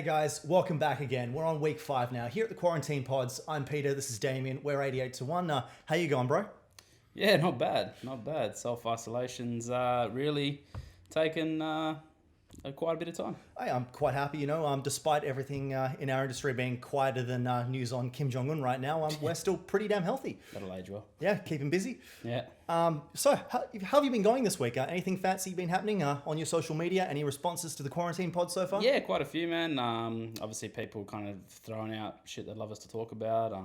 guys, welcome back again. We're on week 5 now. Here at the Quarantine Pods, I'm Peter, this is Damien, we're 88 to 1. How you going, bro? Yeah, not bad, not bad. Self-isolation's really taken quite a bit of time. Hey, I'm quite happy, despite everything in our industry being quieter than news on Kim Jong-un right now, we're still pretty damn healthy. That'll age well. Yeah, keeping busy. Yeah. So, how have you been going this week? Anything fancy been happening on your social media? Any responses to the Quarantine Pod so far? Yeah, quite a few, man. Obviously, people kind of throwing out shit they'd love us to talk about.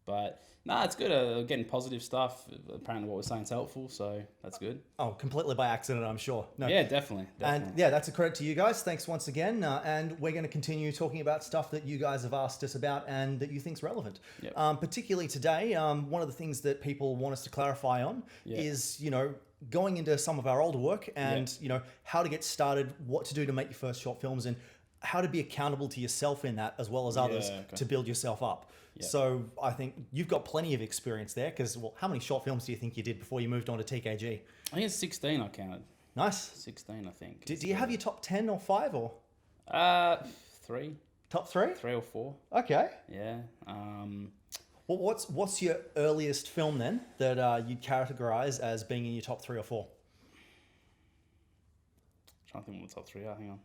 But it's good. Getting positive stuff. Apparently, what we're saying is helpful, so that's good. Oh, completely by accident, I'm sure. No. Yeah, definitely. And yeah, that's a credit to you guys. Thanks once again. And we're going to continue talking about stuff that you guys have asked us about and that you think's relevant. Yep. Particularly today, one of the things that people want us to clarify on is, going into some of our older work and, how to get started, what to do to make your first short films, and how to be accountable to yourself in that as well as others to build yourself up. Yep. So I think you've got plenty of experience there because, how many short films do you think you did before you moved on to TKG? I think it's 16 I counted. Nice. 16, I think. Do you have your top 10 or 5 or? 3. Top 3? 3 or 4. Okay. Yeah. Well, what's your earliest film then that you'd categorize as being in your top 3 or 4? Trying to think what the top 3 are. Hang on.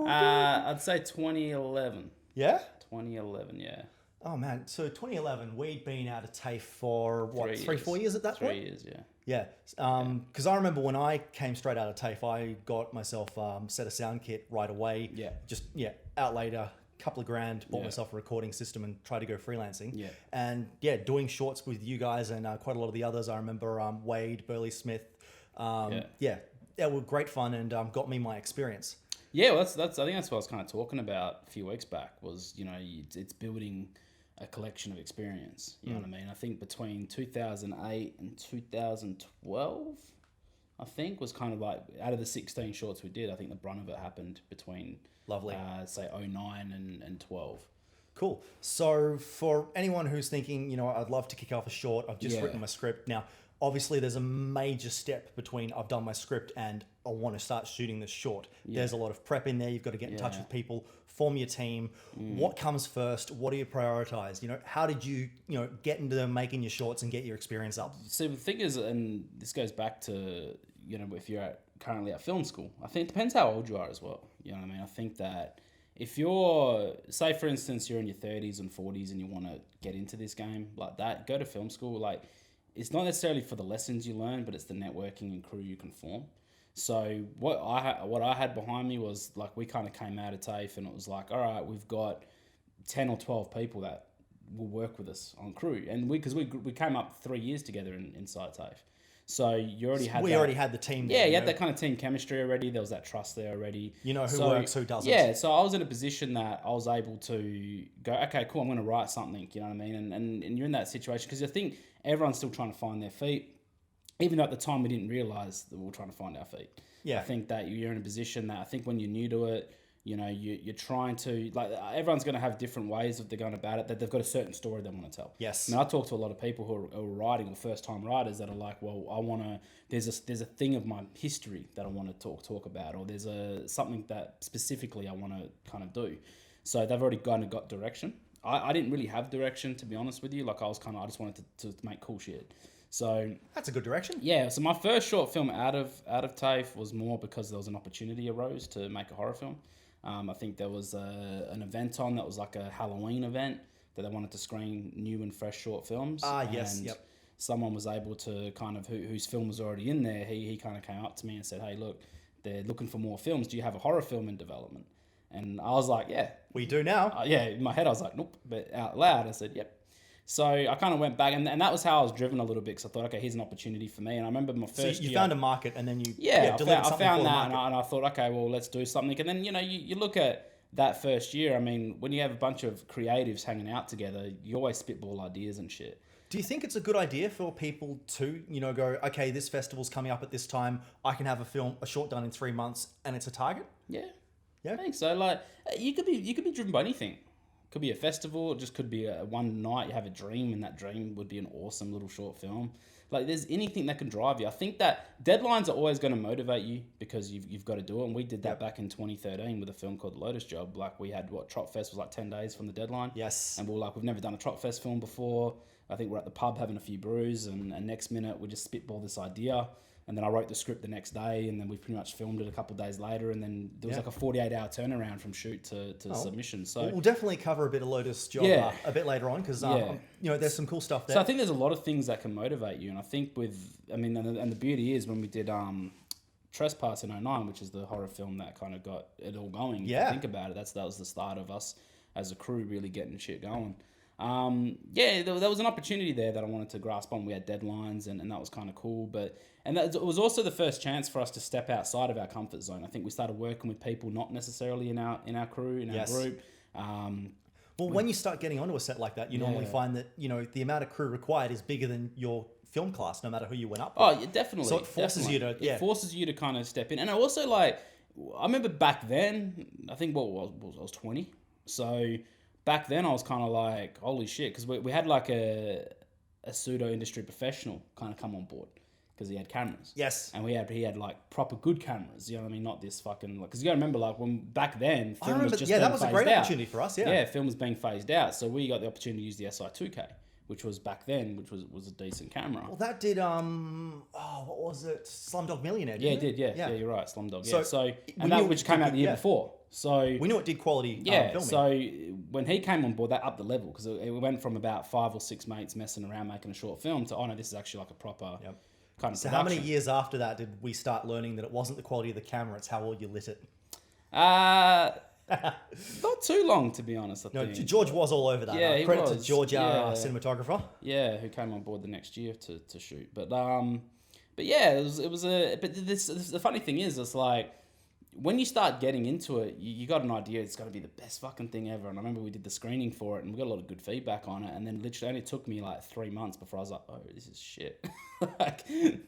I'd say 2011. Yeah? 2011, yeah. Oh, man. So 2011, we'd been out of TAFE for, what, 3-4 years at that point? 3 years, yeah. Yeah. Because I remember when I came straight out of TAFE, I got myself set a sound kit right away. Yeah. Just, outlaid a couple of grand, bought myself a recording system and tried to go freelancing. Yeah. And, doing shorts with you guys and quite a lot of the others. I remember Wade, Burley Smith. They were great fun and got me my experience. Yeah, well, that's. I think that's what I was kind of talking about a few weeks back. Was it's building a collection of experience. You know what I mean? I think between 2008 and 2012, I think was kind of like out of the 16 shorts we did. I think the brunt of it happened between say 09 and 12. Cool. So for anyone who's thinking, I'd love to kick off a short. I've just written my script now. Obviously, there's a major step between I've done my script and I want to start shooting this short. Yeah. There's a lot of prep in there. You've got to get in touch with people, form your team. What comes first? What do you prioritize? How did you, get into making your shorts and get your experience up? So the thing is, and this goes back to, if you're currently at film school, I think it depends how old you are as well. You know what I mean? I think that if you're, say for instance, you're in your 30s and 40s and you want to get into this game like that, go to film school. It's not necessarily for the lessons you learn, but it's the networking and crew you can form. So what I had behind me was we kind of came out of TAFE and it was like, all right, we've got 10 or 12 people that will work with us on crew. And we came up 3 years together inside TAFE. So you already had already had the team there. Yeah, you had that kind of team chemistry already. There was that trust there already. Who works, who doesn't. Yeah, so I was in a position that I was able to go, okay, cool, I'm going to write something, you know what I mean? And you're in that situation because I think everyone's still trying to find their feet. Even though at the time we didn't realise that we were trying to find our feet. Yeah. I think that you're in a position that I think when you're new to it, you're trying to, everyone's going to have different ways of they're going about it, that they've got a certain story they want to tell. Yes. I mean, I talk to a lot of people who are writing or first-time writers that are like, well, I want to, there's a thing of my history that I want to talk about, or there's something that specifically I want to kind of do. So they've already kind of got direction. I didn't really have direction, to be honest with you. I just wanted to make cool shit. So that's a good direction. Yeah. So my first short film out of TAFE was more because there was an opportunity arose to make a horror film. I think there was an event on that was like a Halloween event that they wanted to screen new and fresh short films. Yes. Yep. Someone was able to kind of, whose film was already in there, he kind of came up to me and said, hey, look, they're looking for more films. Do you have a horror film in development? And I was like, yeah. We do now. In my head I was like, nope. But out loud I said, yep. So I kind of went back, and that was how I was driven a little bit, because I thought, okay, here's an opportunity for me. And I remember my first So you found a market, and then you I found that, and I thought, okay, well, let's do something. And then, you look at that first year, I mean, when you have a bunch of creatives hanging out together, you always spitball ideas and shit. Do you think it's a good idea for people to, go, okay, this festival's coming up at this time, I can have a short done in 3 months, and it's a target? Yeah. Yeah. I think so. You could be driven by anything. Could be a festival. It just could be a one night. You have a dream, and that dream would be an awesome little short film. Like, there's anything that can drive you. I think that deadlines are always going to motivate you because you've got to do it. And we did that back in 2013 with a film called Lotus Job. Like, we had Trot Fest was like 10 days from the deadline. Yes. And we were like, we've never done a Trot Fest film before. I think we're at the pub having a few brews, and next minute we just spitball this idea. And then I wrote the script the next day, and then we pretty much filmed it a couple of days later. And then there was like a 48-hour turnaround from shoot to submission. So we'll definitely cover a bit of Lotus Job a bit later on because there's some cool stuff there. So I think there's a lot of things that can motivate you, and I think and the beauty is when we did Trespass in 2009, which is the horror film that kind of got it all going. Yeah. If you think about it, that was the start of us as a crew really getting shit going. There was an opportunity there that I wanted to grasp on. We had deadlines, and that was kind of cool. It was also the first chance for us to step outside of our comfort zone. I think we started working with people not necessarily in our crew, in our group. Well, when you start getting onto a set like that, you normally find that the amount of crew required is bigger than your film class, no matter who you went up with. Oh, yeah, definitely. So it forces you to It forces you to kind of step in. And I also I remember back then, I think I was 20, so. Back then, I was kind of like, holy shit, because we had like a pseudo-industry professional kind of come on board because he had cameras. Yes. And he had like proper good cameras, you know what I mean? Not this fucking... Because you got to remember, like, when back then, film was just that was a great opportunity for us, Yeah, film was being phased out. So we got the opportunity to use the SI2K, which was back then, which was a decent camera. Well, that did, what was it? Slumdog Millionaire, Yeah, it did, yeah. Yeah, you're right, Slumdog, yeah. Which came out the year before. So we knew it did quality filming. So when he came on board, that upped the level because it went from about 5 or 6 mates messing around making a short film to, this is actually like a proper kind of production. So how many years after that did we start learning that it wasn't the quality of the camera, it's how well you lit it? Not too long, to be honest, I think. George was all over that. Yeah, credit to George, our cinematographer. Yeah, who came on board the next year to shoot. But yeah, the funny thing is, it's like, when you start getting into it, you got an idea it's got to be the best fucking thing ever. And I remember we did the screening for it and we got a lot of good feedback on it. And then literally only took me like 3 months before I was like, oh, this is shit. And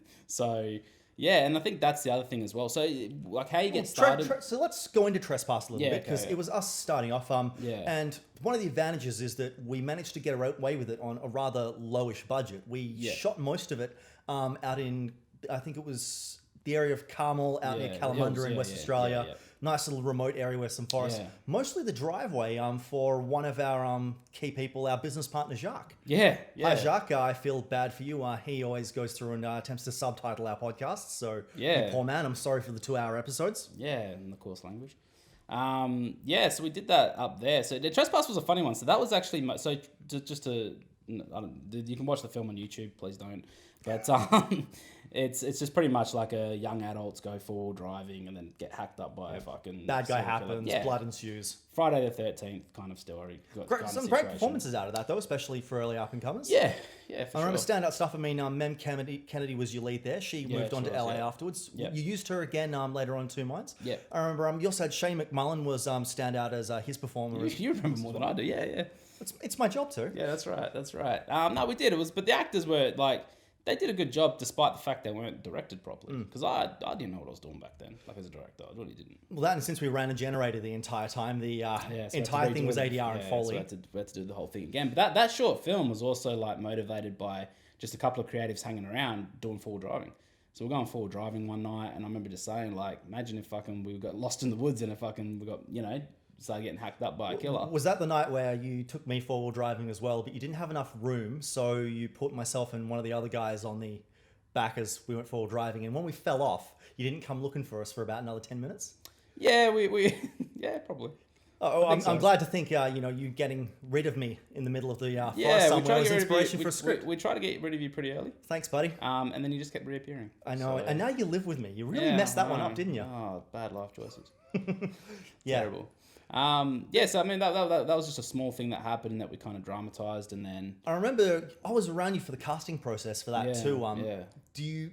I think that's the other thing as well. So like how you get started. So let's go into Trespass a little bit because it was us starting off. And one of the advantages is that we managed to get away with it on a rather lowish budget. We shot most of it out in, I think it was the area of Carmel out near Kalamunda in West Australia. Nice little remote area with some forest. Yeah. Mostly the driveway for one of our key people, our business partner, Jacques. Yeah. Hi, Jacques. I feel bad for you. He always goes through and attempts to subtitle our podcasts. So, you poor man, I'm sorry for the 2-hour episodes. Yeah, in the course language. So we did that up there. So the Trespass was a funny one. So that was actually... you can watch the film on YouTube, please don't. But it's just pretty much like a young adults go forward driving and then get hacked up by a fucking... Bad guy happens, blood ensues. Friday the 13th kind of story. Some great performances out of that though, especially for early up-and-comers. Yeah, for I remember standout stuff. I mean, Mem Kennedy was your lead there. She moved on to LA afterwards. Yep. You used her again later on in Two Minds. Yeah. I remember you also had Shane McMullen was standout as his performer. You remember more than I do, yeah. It's my job too. Yeah, that's right. No, we did. But the actors were like... They did a good job despite the fact they weren't directed properly. Because I didn't know what I was doing back then, like as a director. I really didn't. Well, that and since we ran a generator the entire time, the entire thing was ADR and Foley. So we had to do the whole thing again. But that short film was also like motivated by just a couple of creatives hanging around doing forward driving. So we're going forward driving one night and I remember just saying like, imagine if we got lost in the woods and if we got, started getting hacked up by a killer. Was that the night where you took me forward driving as well, but you didn't have enough room, so you put myself and one of the other guys on the back as we went forward driving, and when we fell off, you didn't come looking for us for about another 10 minutes? Yeah, we probably. I'm glad to think, you getting rid of me in the middle of the forest somewhere as inspiration for a script. We tried to get rid of you pretty early. Thanks, buddy. And then you just kept reappearing. I know, and now you live with me. You really messed that one up, didn't you? Oh, bad life choices. Terrible. So I mean that was just a small thing that happened that we kind of dramatized, and then I remember I was around you for the casting process for that too. Did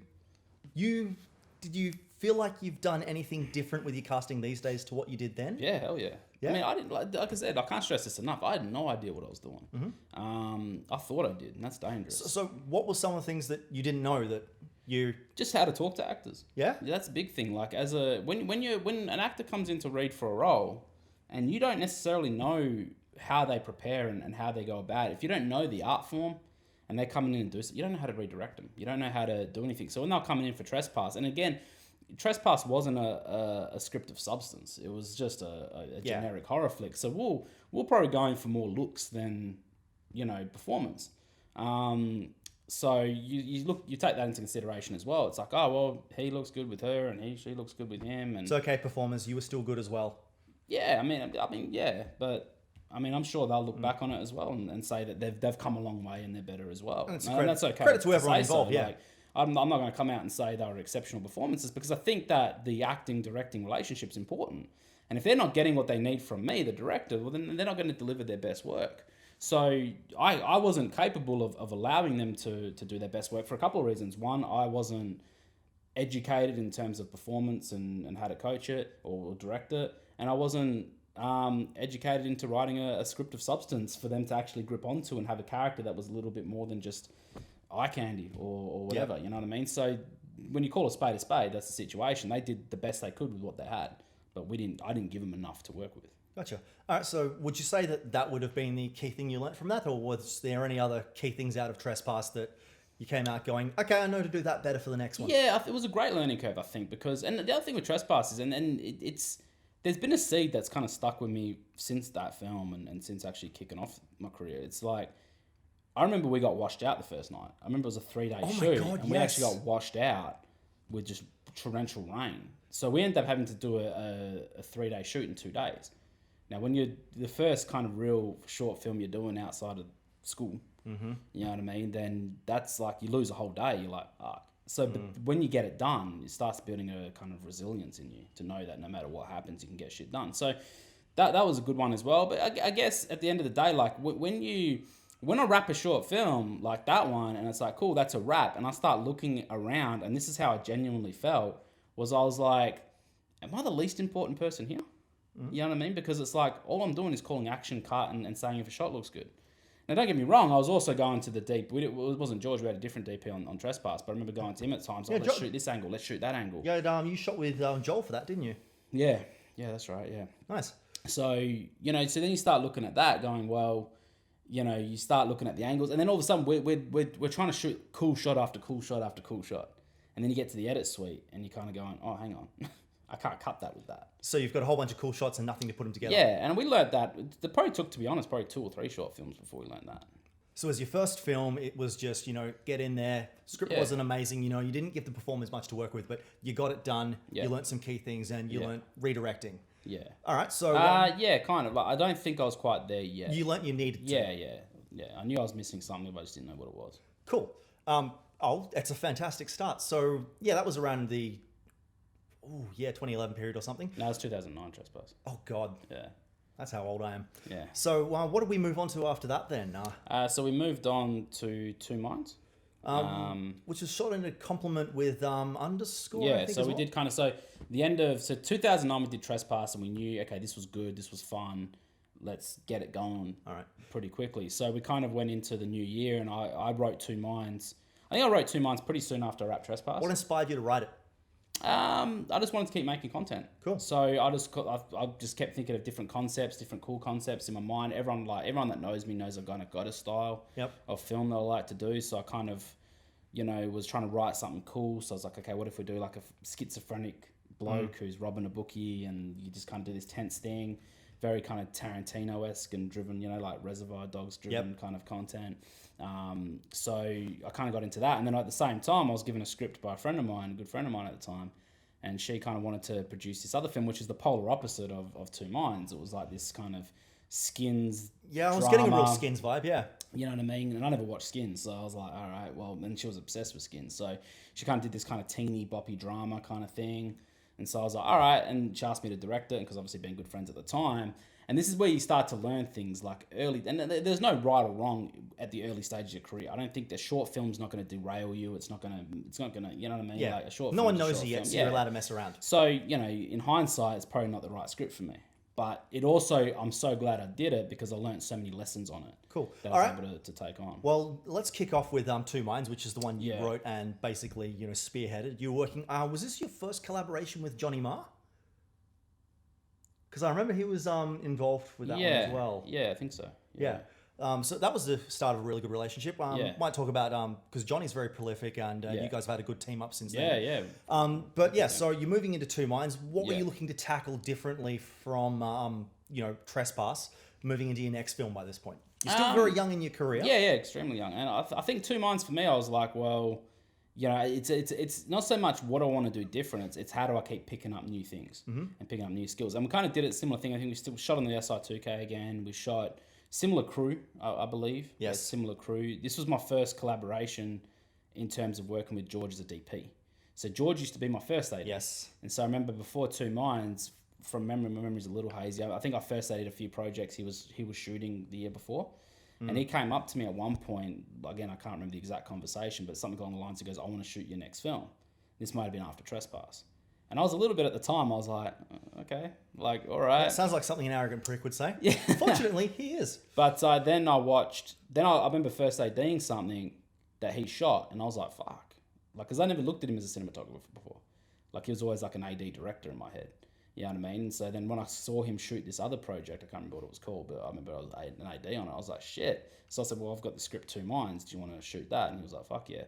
you feel like you've done anything different with your casting these days to what you did then? Yeah, hell yeah. I mean, I didn't like I said, I can't stress this enough. I had no idea what I was doing. Mm-hmm. I thought I did, and that's dangerous. So what were some of the things that you didn't know that you just how to talk to actors? Yeah, that's a big thing. Like when an actor comes in to read for a role. And you don't necessarily know how they prepare and how they go about it. If you don't know the art form and they're coming in and do, you don't know how to redirect them. You don't know how to do anything. So when they're coming in for Trespass, and again, Trespass wasn't a script of substance. It was just a generic horror flick. So we're probably going for more looks than, performance. So you take that into consideration as well. It's like, oh well, he looks good with her, and she looks good with him, and it's okay. Performers, you were still good as well. Yeah, I mean, yeah, but I'm sure they'll look back on it as well and say that they've come a long way and they're better as well. And that's okay. Credit to everyone involved. Yeah. I'm not going to come out and say they were exceptional performances, because I think that the acting-directing relationship's important. And if they're not getting what they need from me, the director, well, then they're not going to deliver their best work. So I wasn't capable of allowing them to do their best work for a couple of reasons. One, I wasn't educated in terms of performance and how to coach it or direct it. And I wasn't educated into writing a script of substance for them to actually grip onto and have a character that was a little bit more than just eye candy or whatever. Yep. You know what I mean? So when you call a spade, that's the situation. They did the best they could with what they had, but I didn't give them enough to work with. Gotcha. All right. So would you say that would have been the key thing you learnt from that, or was there any other key things out of Trespass that you came out going, okay, I know to do that better for the next one? Yeah, it was a great learning curve, I think, because, and the other thing with Trespass is, and there's been a seed that's kind of stuck with me since that film and since actually kicking off my career. It's like, I remember we got washed out the first night. I remember it was a 3-day shoot, and we actually got washed out with just torrential rain. So we ended up having to do a 3-day shoot in 2 days. Now, when you're the first kind of real short film you're doing outside of school, you know what I mean? Then that's like, you lose a whole day. You're like, ah. So but when you get it done, it starts building a kind of resilience in you to know that no matter what happens, you can get shit done. So that was a good one as well. But I guess at the end of the day, like when I wrap a short film like that one, and it's like, cool, that's a wrap, and I start looking around, and this is how I genuinely felt, I was like, am I the least important person here? You know what I mean? Because it's like, all I'm doing is calling action, cut, and saying if a shot looks good. Now, don't get me wrong, I was also going to the deep. It wasn't George, we had a different DP on Trespass, but I remember going to him at times, let's shoot this angle, let's shoot that angle. Yeah, you shot with Joel for that, didn't you? Yeah, that's right, yeah. Nice. So, so then you start looking at that, going, well, you start looking at the angles, and then all of a sudden we're trying to shoot cool shot after cool shot after cool shot. And then you get to the edit suite, and you're kind of going, oh, hang on. I can't cut that with that. So you've got a whole bunch of cool shots and nothing to put them together. Yeah, and we learned that. It probably took, to be honest, 2 or 3 short films before we learned that. So as your first film, it was just, get in there. Script wasn't amazing, you didn't give the performers much to work with, but you got it done. Yeah. You learned some key things, and you learned redirecting. Yeah. All right, so... yeah, kind of. Like, I don't think I was quite there yet. You learnt you needed to. Yeah. I knew I was missing something, but I just didn't know what it was. Cool. It's a fantastic start. So, that was around the... 2011 period or something. No, it's 2009 Trespass. Oh, God. Yeah. That's how old I am. Yeah. So what did we move on to after that then? So we moved on to Two Minds. Which was shot in a complement with Underscore, yeah, I think, so we did kind of... So the end of... So 2009 we did Trespass, and we knew, okay, this was good, this was fun. Let's get it going pretty quickly. So we kind of went into the new year, and I wrote Two Minds. I think I wrote Two Minds pretty soon after I wrapped Trespass. What inspired you to write it? I just wanted to keep making content. Cool. So I just kept thinking of different concepts, different cool concepts in my mind. Everyone that knows me knows I've kind of got a style of film that I like to do. So I kind of, was trying to write something cool. So I was like, okay, what if we do like a schizophrenic bloke who's robbing a bookie, and you just kind of do this tense thing, very kind of Tarantino-esque and driven, like Reservoir Dogs driven kind of content. So I kind of got into that, and then at the same time I was given a script by a good friend of mine at the time, and she kind of wanted to produce this other film, which is the polar opposite of Two Minds. It was like this kind of Skins I was getting a real Skins vibe, you know what I mean? And I never watched Skins, so I was like, all right, well, and she was obsessed with Skins, so she kind of did this kind of teeny boppy drama kind of thing. And so I was like, all right, and she asked me to direct it, because obviously being good friends at the time. And this is where you start to learn things like early, and there's no right or wrong at the early stage of your career. I don't think the short film's not going to derail you. It's not going to, you know what I mean? Yeah. Like a short no film, one knows you yet, so you're allowed to mess around. So, in hindsight, it's probably not the right script for me. But it also, I'm so glad I did it, because I learned so many lessons on it. Cool. That I was able to take on. Well, let's kick off with Two Minds, which is the one you wrote and basically, spearheaded. You were working, was this your first collaboration with Johnny Marr? Because I remember he was involved with that one as well. Yeah, I think so. Yeah. So that was the start of a really good relationship. Yeah. Might talk about because Johnny's very prolific, and Yeah. you guys have had a good team up since Yeah, then. yeah. But yeah, so you're moving into Two Minds. What were Yeah. you looking to tackle differently from Trespass, moving into your next film by this point? You're still very young in your career. Yeah, extremely young. And I think Two Minds for me, I was like, well, it's not so much what I want to do different. It's how do I keep picking up new things and picking up new skills. And we kind of did a similar thing. I think we still shot on the SI2K again. We shot similar crew, I believe. Yes. A similar crew. This was my first collaboration in terms of working with George as a DP. So George used to be my first AD. Yes. And so I remember before Two Minds, from memory, my memory's a little hazy. I think I first AD'd a few projects he was shooting the year before. And he came up to me at one point, again, I can't remember the exact conversation, but something along the lines, he goes, I want to shoot your next film. This might have been after Trespass. And I was a little bit at the time, I was like, okay, like, all right. That sounds like something an arrogant prick would say. Yeah. Fortunately, he is. But then I remember first ADing something that he shot, and I was like, fuck. Like, because I never looked at him as a cinematographer before. Like, he was always like an AD director in my head. You know what I mean? And so then when I saw him shoot this other project, I can't remember what it was called, but I remember I was an AD on it. I was like, shit. So I said, well, I've got the script Two Minds. Do you want to shoot that? And he was like, fuck yeah.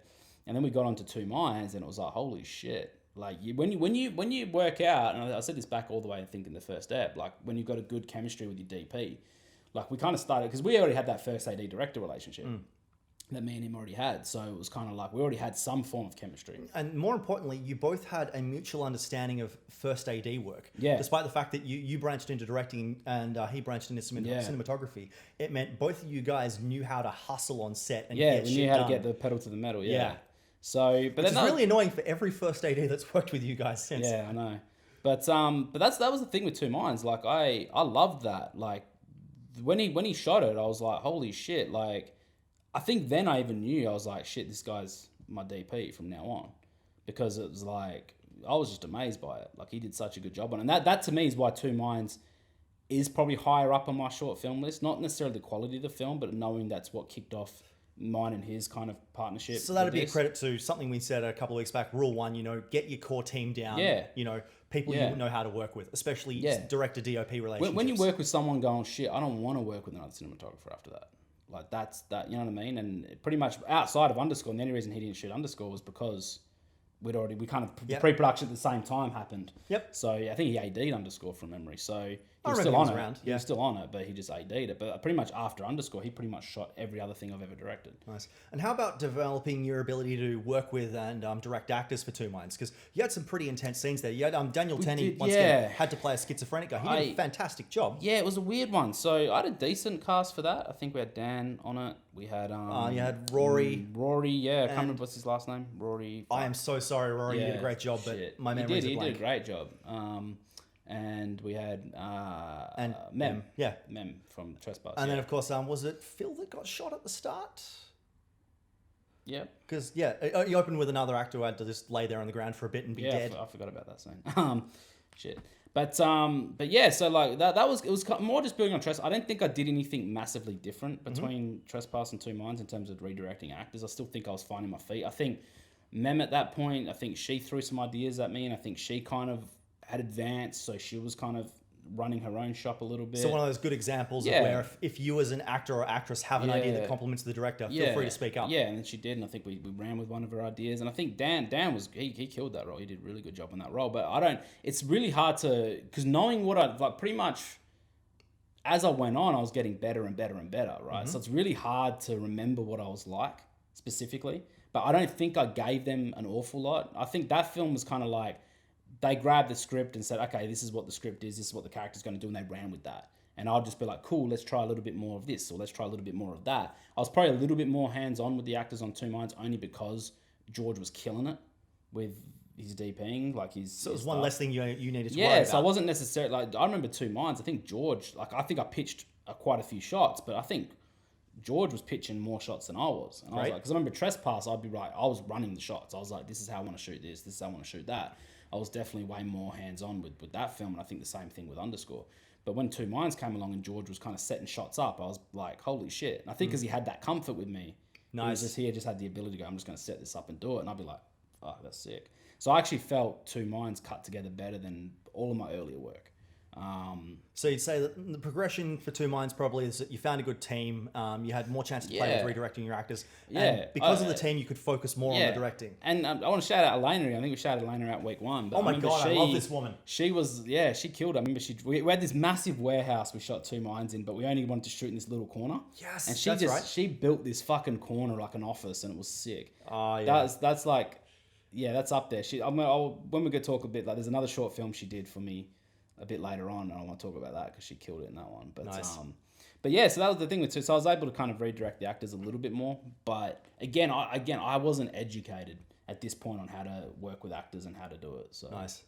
And then we got onto Two Minds, and it was like, holy shit. Like, when you work out, and I said this back all the way, I think, in the first step, like, when you've got a good chemistry with your DP, like, we kind of started, because we already had that first AD director relationship. That me and him already had. So it was kind of like we already had some form of chemistry. And more importantly, you both had a mutual understanding of first AD work. Yeah. Despite the fact that you branched into directing and he branched into cinematography, it meant both of you guys knew how to hustle on set and get we shit knew how done. to get the pedal to the metal. Yeah. Yeah. So, but It's really annoying for every first AD that's worked with you guys since. Yeah, I know. But that was the thing with Two Minds. Like I loved that. Like when he shot it, I was like, holy shit, like. I think then I even knew, I was like, shit, this guy's my DP from now on. Because it was like, I was just amazed by it. Like, he did such a good job on it. And that to me is why Two Minds is probably higher up on my short film list. Not necessarily the quality of the film, but knowing that's what kicked off mine and his kind of partnership. So that'd be a credit to something we said a couple of weeks back. Rule 1, get your core team down. Yeah. People you know how to work with, especially director DOP relationships. When you work with someone going, shit, I don't want to work with another cinematographer after that. Like that's that, you know what I mean? And pretty much outside of Underscore, and the only reason he didn't shoot Underscore was because we kind of the pre-production at the same time happened. Yep. So I think he AD'd Underscore from memory. So he was I still remember on he was it. around, He was still on it, but he just AD'd it. But pretty much after Underscore, he pretty much shot every other thing I've ever directed. Nice. And how about developing your ability to work with and direct actors for Two Minds? Because you had some pretty intense scenes there. You had Daniel Tenney once again had to play a schizophrenic guy. He did a fantastic job. Yeah, it was a weird one. So I had a decent cast for that. I think we had Dan on it. We had you had Rory. Yeah, I can't remember what's his last name. Rory. I am so sorry, Rory. You did a great job, but my memory is a blank. He did a great job. And we had Mem. Yeah. Mem from Trespass. And then, of course, was it Phil that got shot at the start? Yeah. Because, you opened with another actor who had to just lay there on the ground for a bit and be dead. I forgot about that scene. Shit. But yeah, so like it was more just building on Trespass. I don't think I did anything massively different between Trespass and Two Minds in terms of redirecting actors. I still think I was finding my feet. I think Mem at that point, I think she threw some ideas at me, and I think she kind of had advanced, so she was kind of running her own shop a little bit. So one of those good examples of where if you as an actor or actress have an idea that complements the director, feel free to speak up. Yeah, and then she did, and I think we ran with one of her ideas, and I think Dan was he killed that role. He did a really good job on that role. But it's really hard to, because knowing what I like, pretty much as I went on, I was getting better and better and better, right? So it's really hard to remember what I was like specifically. But I don't think I gave them an awful lot. I think that film was kind of like, they grabbed the script and said, okay, this is what the script is, this is what the character's going to do, and they ran with that. And I'll just be like, cool, let's try a little bit more of this, or let's try a little bit more of that. I was probably a little bit more hands-on with the actors on Two Minds, only because George was killing it with his DPing, like his. So it was one less thing you needed to worry about. Yeah, so I wasn't necessarily, like, I remember Two Minds, I think George, like, I think I pitched quite a few shots, but I think George was pitching more shots than I was. And I was like, because I remember Trespass, I'd be right, I was running the shots. I was like, this is how I want to shoot this is how I want to shoot that. I was definitely way more hands-on with that film, and I think the same thing with Underscore. But when Two Minds came along and George was kind of setting shots up, I was like, holy shit. And I think because he had that comfort with me, he just had the ability to go, I'm just going to set this up and do it. And I'd be like, oh, that's sick. So I actually felt Two Minds cut together better than all of my earlier work. So you'd say that the progression for Two Minds probably is that you found a good team, you had more chance to play with redirecting your actors, and because of the team, you could focus more on the directing. And I want to shout out Elena. I think we shouted Elena out week 1. But oh my God, I love this woman. She was, she killed. I remember we had this massive warehouse we shot Two Minds in, but we only wanted to shoot in this little corner. Yes, and she built this fucking corner like an office, and it was sick. Oh yeah, that's like, that's up there. When we go talk a bit, like there's another short film she did for me a bit later on, and I want to talk about that because she killed it in that one. But nice. But yeah, so that was the thing with two. So I was able to kind of redirect the actors a little bit more. But again, I wasn't educated at this point on how to work with actors and how to do it. So nice.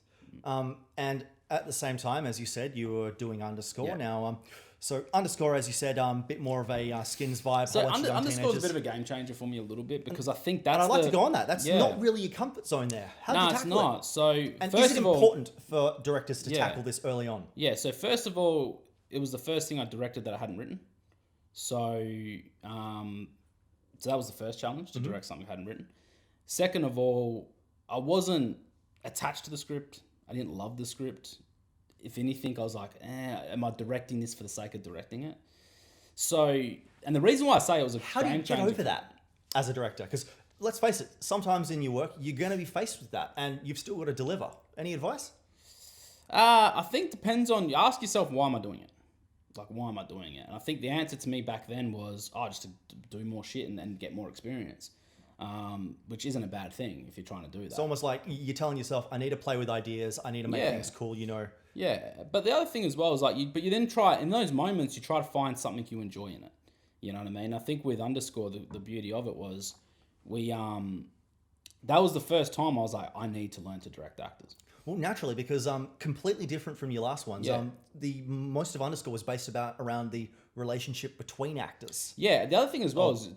And at the same time, as you said, you were doing Underscore. Yeah. Now, so Underscore, as you said, bit more of a Skins vibe. So Underscore is a bit of a game changer for me a little bit because I think that's. And I'd like to go on that. That's not really your comfort zone there. How do you tackle it's not. it? So and first is it of all, important for directors to tackle this early on? Yeah. So first of all, it was the first thing I directed that I hadn't written. So that was the first challenge, to direct something I hadn't written. Second of all, I wasn't attached to the script. I didn't love the script. If anything, I was like, am I directing this for the sake of directing it? So, and the reason why I say it was a how do you get over that as a director? Because let's face it, sometimes in your work, you're going to be faced with that and you've still got to deliver. Any advice? I think depends on, you ask yourself, why am I doing it? Like, why am I doing it? And I think the answer to me back then was, just to do more shit and get more experience, which isn't a bad thing if you're trying to do that. It's almost like you're telling yourself, I need to play with ideas. I need to make things cool, Yeah, but the other thing as well is like, you then try, in those moments, you try to find something you enjoy in it. You know what I mean? I think with Underscore, the beauty of it was that was the first time I was like, I need to learn to direct actors. Well, naturally, because completely different from your last ones. Yeah. The most of Underscore was based around the relationship between actors. Yeah, the other thing as well is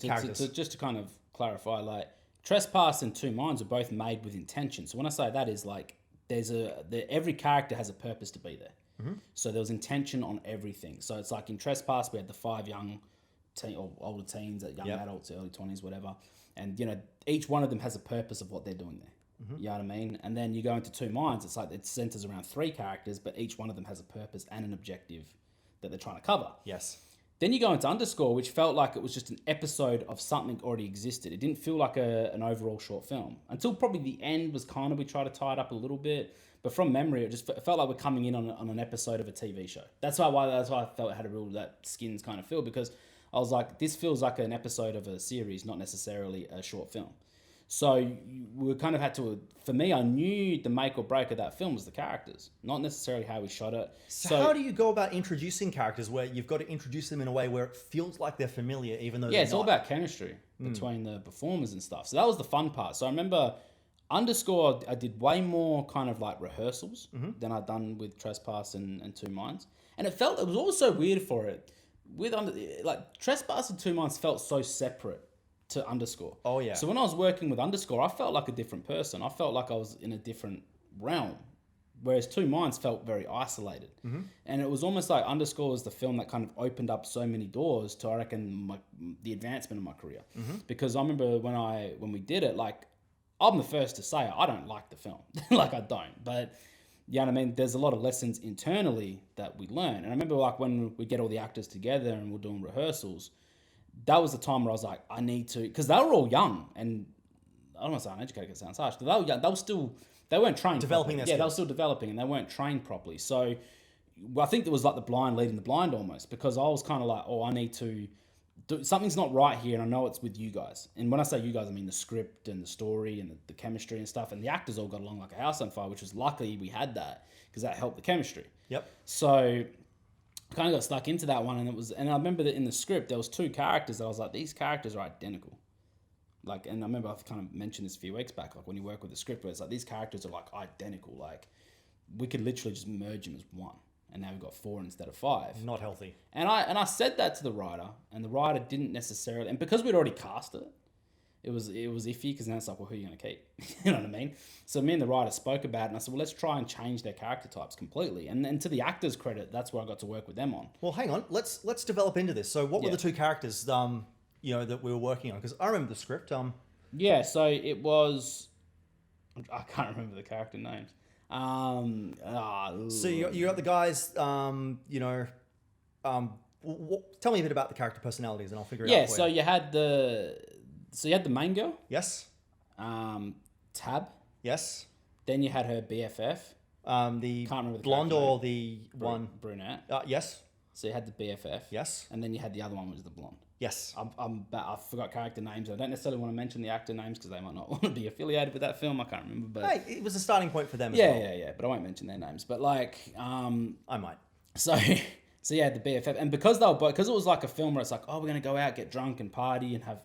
just to kind of clarify, like Trespass and Two Minds are both made with intention. So when I say that is like every character has a purpose to be there. Mm-hmm. So there was intention on everything. So it's like in Trespass we had the 5 young or older teens, young adults, early 20s, whatever, and each one of them has a purpose of what they're doing there. Mm-hmm. You know what I mean? And then you go into Two Minds, it's like it centers around 3 characters, but each one of them has a purpose and an objective that they're trying to cover. Yes. Then you go into Underscore, which felt like it was just an episode of something already existed. It didn't feel like an overall short film. Until probably the end was kind of, we tried to tie it up a little bit. But from memory, it felt like we're coming in on an episode of a TV show. That's why I felt it had a real, that Skins kind of feel, because I was like, this feels like an episode of a series, not necessarily a short film. So we kind of had to, for me, I knew the make or break of that film was the characters, not necessarily how we shot it. So how do you go about introducing characters where you've got to introduce them in a way where it feels like they're familiar, even though they're it's not? all about chemistry between the performers and stuff. So that was the fun part. So I remember Underscore, I did way more kind of like rehearsals than I'd done with Trespass and Two Minds. And it was also weird for it. Like Trespass and Two Minds felt so separate to Underscore. Oh yeah. So when I was working with Underscore, I felt like a different person. I felt like I was in a different realm, whereas Two Minds felt very isolated. Mm-hmm. And it was almost like Underscore was the film that kind of opened up so many doors to, I reckon, the advancement of my career. Mm-hmm. Because I remember when we did it, like, I'm the first to say I don't like the film. Like, I don't. But, you know what I mean? There's a lot of lessons internally that we learn. And I remember, like, when we get all the actors together and we're doing rehearsals, that was the time where I was like, I need to, because they were all young, and I don't want to say uneducated because it sounds harsh, but they were young. They weren't trained developing properly. their skills. They were still developing, and they weren't trained properly. So I think there was like the blind leading the blind almost, because I was kind of like, I need to do, something's not right here, and I know it's with you guys. And when I say you guys, I mean the script and the story and the chemistry and stuff, and the actors all got along like a house on fire, which was lucky we had that, because that helped the chemistry. Yep. So I kind of got stuck into that one, and I remember that in the script there was 2 characters that I was like, these characters are identical. Like, and I remember I've kind of mentioned this a few weeks back, like when you work with the script, where it's like these characters are like identical. Like, we could literally just merge them as one, and now we've got 4 instead of 5. Not healthy. And I said that to the writer, and the writer didn't necessarily, and because we'd already cast it, it was iffy, because now it's like, well, who are you going to keep? You know what I mean? So me and the writer spoke about it, and I said, well, let's try and change their character types completely. And then to the actors' credit, that's where I got to work with them on. Well, hang on. Let's develop into this. So what were the 2 characters that we were working on? Because I remember the script. Yeah, so it was, I can't remember the character names. So you got the guys, tell me a bit about the character personalities and I'll figure it out Yeah, for so you. you had the main girl, Yes? Tab. Yes? Then you had her BFF. The Can't remember the blonde character or name. the one? Brunette. Yes? So you had the BFF. Yes? And then you had the other one, which was the blonde. Yes. I forgot character names. I don't necessarily want to mention the actor names because they might not want to be affiliated with that film. I can't remember, but Hey, it was a starting point for them as well. yeah. But I won't mention their names. But like, I might. so yeah, the BFF, and because they were because it was like a film where it's like, oh, we're gonna go out, get drunk, and party, and have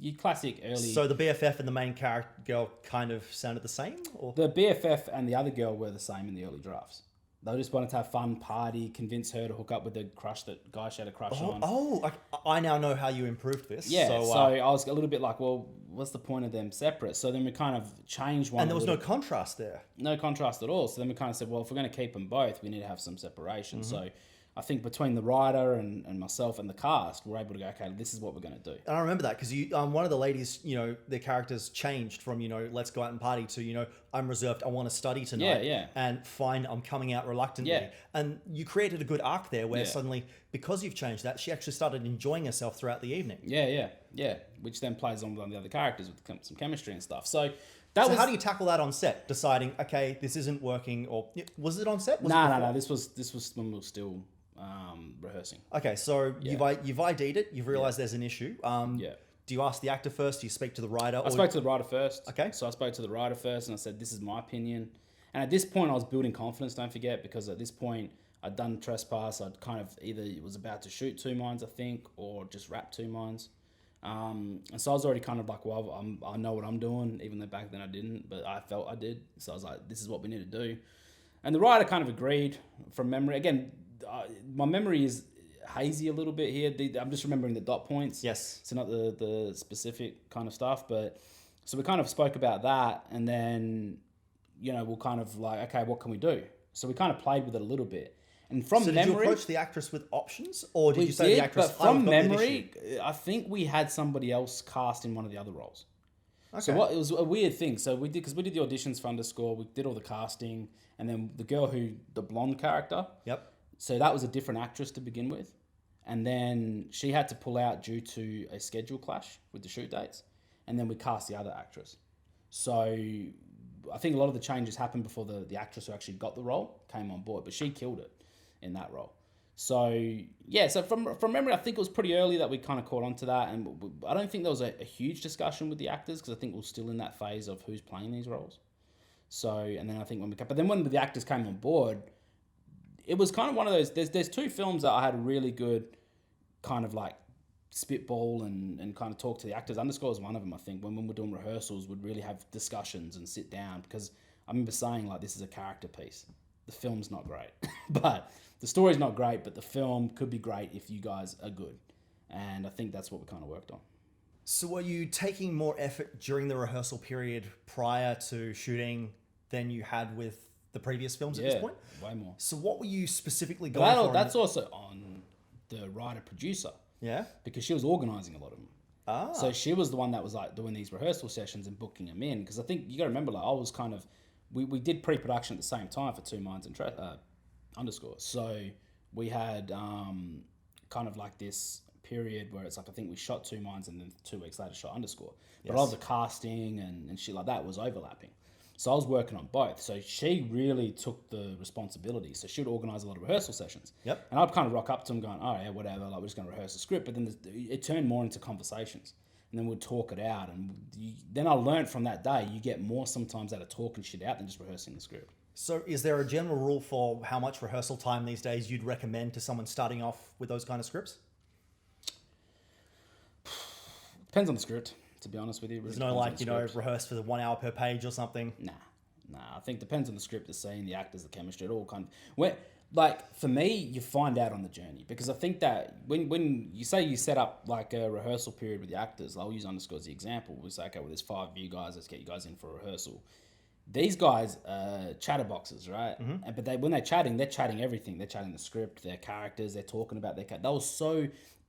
your classic early. So the BFF and the main character girl kind of sounded the same, or The BFF and the other girl were the same in the early drafts. They just wanted to have fun, party, convince her to hook up with the crush that guy she had a crush on. I now know how you improved this. Yeah, so, I was a little bit like, well, what's the point of them separate? So then we kind of changed one. and there was no contrast there. No contrast at all. So then we kind of said, well, if we're going to keep them both, we need to have some separation. Mm-hmm. So I think between the writer and myself and the cast, we're able to go, okay, this is what we're going to do. And I remember that because one of the ladies, their characters changed from, let's go out and party to, I'm reserved, I want to study tonight. Yeah. And fine, I'm coming out reluctantly. Yeah. And you created a good arc there where Yeah. suddenly, because you've changed that, she actually started enjoying herself throughout the evening. Yeah. Which then plays on with the other characters with some chemistry and stuff. So So how do you tackle that on set? Deciding, okay, this isn't working, or was it on set? No. This was when we were still rehearsing. Okay, so you've ID'd it. You've realized there's an issue. Yeah. Do you ask the actor first? Do you speak to the writer? I spoke to the writer first. Okay. So I spoke to the writer first and I said, this is my opinion. And at this point, I was building confidence, don't forget, because at this point, I'd done Trespass. I'd kind of either was about to shoot 2 mines, I think, or just wrap 2 mines. And so I was already kind of like, well, I know what I'm doing, even though back then I didn't, but I felt I did. So I was like, this is what we need to do. And the writer kind of agreed from memory. Again, my memory is hazy a little bit here. I'm just remembering the dot points. Yes. So not the specific kind of stuff. But so we kind of spoke about that. And then, we'll kind of like, okay, what can we do? So we kind of played with it a little bit. And from So memory, did you approach the actress with options, or did you say did, the actress? but from memory, I think we had somebody else cast in one of the other roles. Okay. So it was a weird thing. So we did the auditions for Underscore. We did all the casting, and then the girl the blonde character. Yep. So that was a different actress to begin with, and then she had to pull out due to a schedule clash with the shoot dates, and then we cast the other actress. So I think a lot of the changes happened before the actress who actually got the role came on board, but she killed it in that role. So yeah, so from memory, I think it was pretty early that we kind of caught on to that, and I don't think there was a huge discussion with the actors because I think we're still in that phase of who's playing these roles. So, and then I think when the actors came on board, it was kind of one of those. There's 2 films that I had a really good kind of like spitball and kind of talk to the actors. Underscore is one of them, I think. When we're doing rehearsals, we'd really have discussions and sit down because I remember saying like, this is a character piece. The film's not great, but the story's not great, but the film could be great if you guys are good. And I think that's what we kind of worked on. So were you taking more effort during the rehearsal period prior to shooting than you had with the previous films at this point? Way more. So what were you specifically going for? That's also on the writer-producer. Yeah? Because she was organising a lot of them. Ah. So she was the one that was like doing these rehearsal sessions and booking them in. Because I think you got to remember, like I was kind of, we did pre-production at the same time for 2 Minds and Underscore. So we had kind of like this period where it's like I think we shot 2 Minds and then 2 weeks later shot Underscore. But all the casting and shit like that was overlapping. So I was working on both. So she really took the responsibility. So she would organise a lot of rehearsal sessions. Yep. And I'd kind of rock up to them going, oh yeah, whatever, like we're just going to rehearse the script. But then it turned more into conversations. And then we'd talk it out. And then I learned from that day, you get more sometimes out of talking shit out than just rehearsing the script. So is there a general rule for how much rehearsal time these days you'd recommend to someone starting off with those kind of scripts? Depends on the script, to be honest with you. There's no rehearse for the 1 hour per page or something? Nah. I think depends on the script, the scene, the actors, the chemistry, it all kind of... Like, for me, you find out on the journey. Because I think that when you say you set up, like, a rehearsal period with the actors, I'll use Underscore as the example. We say, okay, well, there's 5 of you guys, let's get you guys in for a rehearsal. These guys are chatterboxes, right? Mm-hmm. But when they're chatting everything. They're chatting the script, their characters, they're talking about their...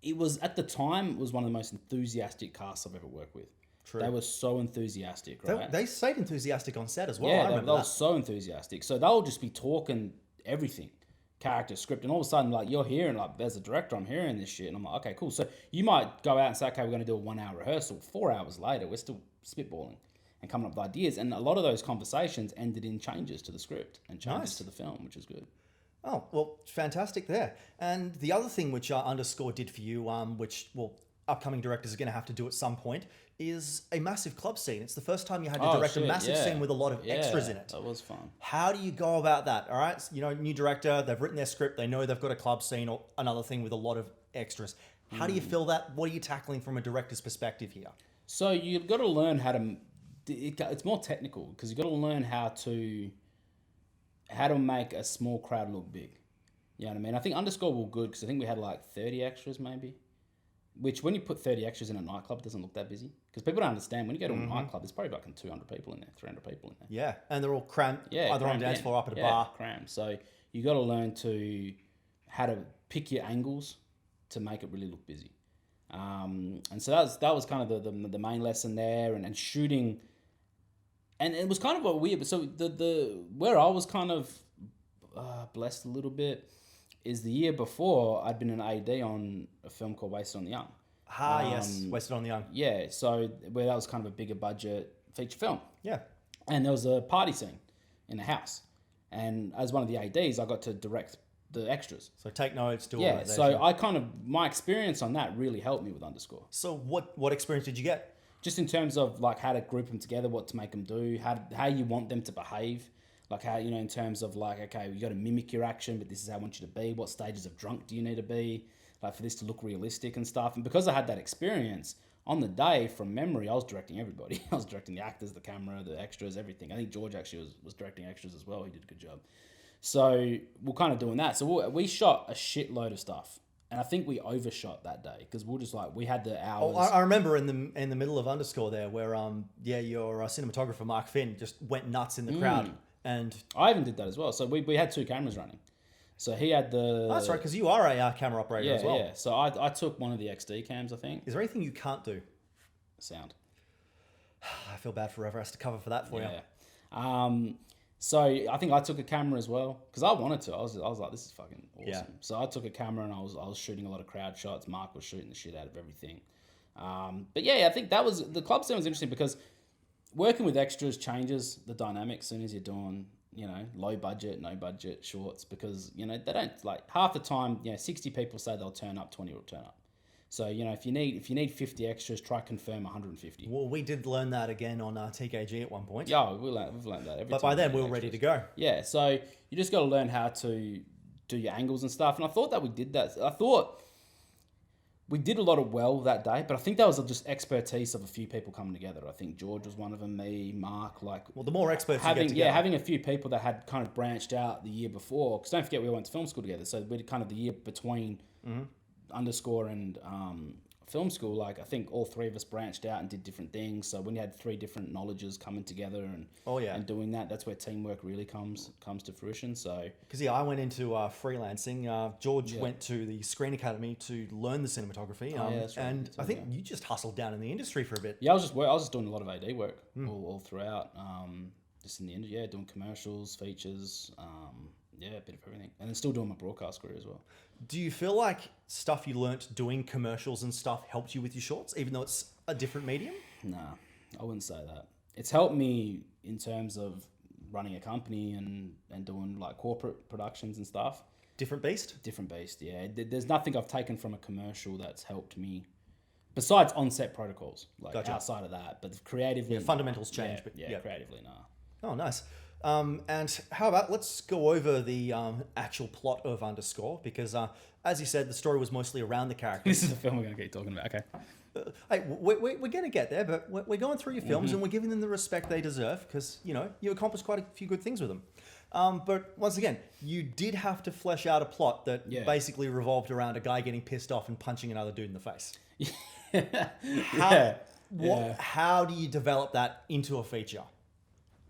It was, at the time, it was one of the most enthusiastic casts I've ever worked with. True. They were so enthusiastic, right? They stayed enthusiastic on set as well. Yeah, I they remember were that. so enthusiastic. So they'll just be talking everything, character, script, and all of a sudden, like, you're hearing, like, as a director, I'm hearing this shit, and I'm like, okay, cool. So you might go out and say, okay, we're going to do a 1 hour rehearsal. 4 hours later, we're still spitballing and coming up with ideas. And a lot of those conversations ended in changes to the script and changes to the film, which is good. Oh, well, fantastic there. And the other thing which Underscore did for you, which, well, upcoming directors are going to have to do at some point, is a massive club scene. It's the first time you had to direct a massive scene with a lot of extras in it. That was fun. How do you go about that? All right, so, new director, they've written their script, they know they've got a club scene or another thing with a lot of extras. How do you fill that? What are you tackling from a director's perspective here? So you've got to learn how to... It's more technical because you've got to learn how to make a small crowd look big. You know what I mean? I think Underscore were good because I think we had like 30 extras maybe. Which, when you put 30 extras in a nightclub, it doesn't look that busy. Because people don't understand. When you go to a nightclub, there's probably like 200 people in there, 300 people in there. Yeah, and they're all crammed, either on the dance floor or up at a bar. Crammed. So you got to learn how to pick your angles to make it really look busy. And so that was kind of the main lesson there, and shooting. And it was kind of a weird. So the where I was kind of blessed a little bit is the year before I'd been an AD on a film called Wasted on the Young. Yes, Wasted on the Young. Yeah, so where that was kind of a bigger budget feature film. Yeah. And there was a party scene in the house. And as one of the ADs, I got to direct the extras. So take notes, do all Yeah, that. so my experience on that really helped me with Underscore. So what experience did you get? Just in terms of like how to group them together, what to make them do, how you want them to behave. Like how, in terms of like, okay, you got to mimic your action, but this is how I want you to be. What stages of drunk do you need to be? Like for this to look realistic and stuff. And because I had that experience, on the day, from memory, I was directing everybody. I was directing the actors, the camera, the extras, everything. I think George actually was directing extras as well. He did a good job. So we're kind of doing that. So we shot a shitload of stuff. And I think we overshot that day because we're just like, we had the hours. Oh, I remember in the middle of Underscore there where, your cinematographer, Mark Finn, just went nuts in the crowd. And I even did that as well. So we had 2 cameras running. So he had the... Oh, that's right, because you are a camera operator as well. Yeah, so I took one of the XD cams, I think. Is there anything you can't do? Sound. I feel bad for whoever has to cover for that for you. So I think I took a camera as well because I wanted to. I was like, this is fucking awesome. Yeah. So I took a camera and I was shooting a lot of crowd shots. Mark was shooting the shit out of everything. But yeah, I think the club scene was interesting because working with extras changes the dynamic as soon as you're doing, low budget, no budget shorts because, they don't, like, half the time, 60 people say they'll turn up, 20 will turn up. So, if you need 50 extras, try confirm 150. Well, we did learn that again on TKG at one point. Yeah, we've learned that. But by then, we were ready to go. Yeah, so you just got to learn how to do your angles and stuff. And I thought that we did that. I thought we did a lot of well that day, but I think that was just expertise of a few people coming together. I think George was one of them, me, Mark. Well, the more experts you get together. Yeah, having a few people that had kind of branched out the year before. Because don't forget, we all went to film school together. So we did kind of the year between Underscore and film school. Like, I think all 3 of us branched out and did different things. So when you had 3 different knowledges coming together and doing that, that's where teamwork really comes to fruition. So because I went into freelancing. George went to the Screen Academy to learn the cinematography. That's right. And I think you just hustled down in the industry for a bit. Yeah, I was just doing a lot of AD work all throughout. Just in the industry, doing commercials, features. A bit of everything. And then still doing my broadcast career as well. Do you feel like stuff you learnt doing commercials and stuff helped you with your shorts, even though it's a different medium? Nah, I wouldn't say that. It's helped me in terms of running a company and doing like corporate productions and stuff. Different beast? Different beast, yeah. There's nothing I've taken from a commercial that's helped me, besides on-set protocols, like outside of that. But creatively... Yeah, fundamentals change. Creatively, nah. Oh, nice. And how about let's go over the actual plot of Underscore because, as you said, the story was mostly around the characters. This is a film we're going to keep talking about. Okay. Hey, we're going to get there, but we're going through your films and we're giving them the respect they deserve because, you accomplished quite a few good things with them. But once again, you did have to flesh out a plot that basically revolved around a guy getting pissed off and punching another dude in the face. How do you develop that into a feature?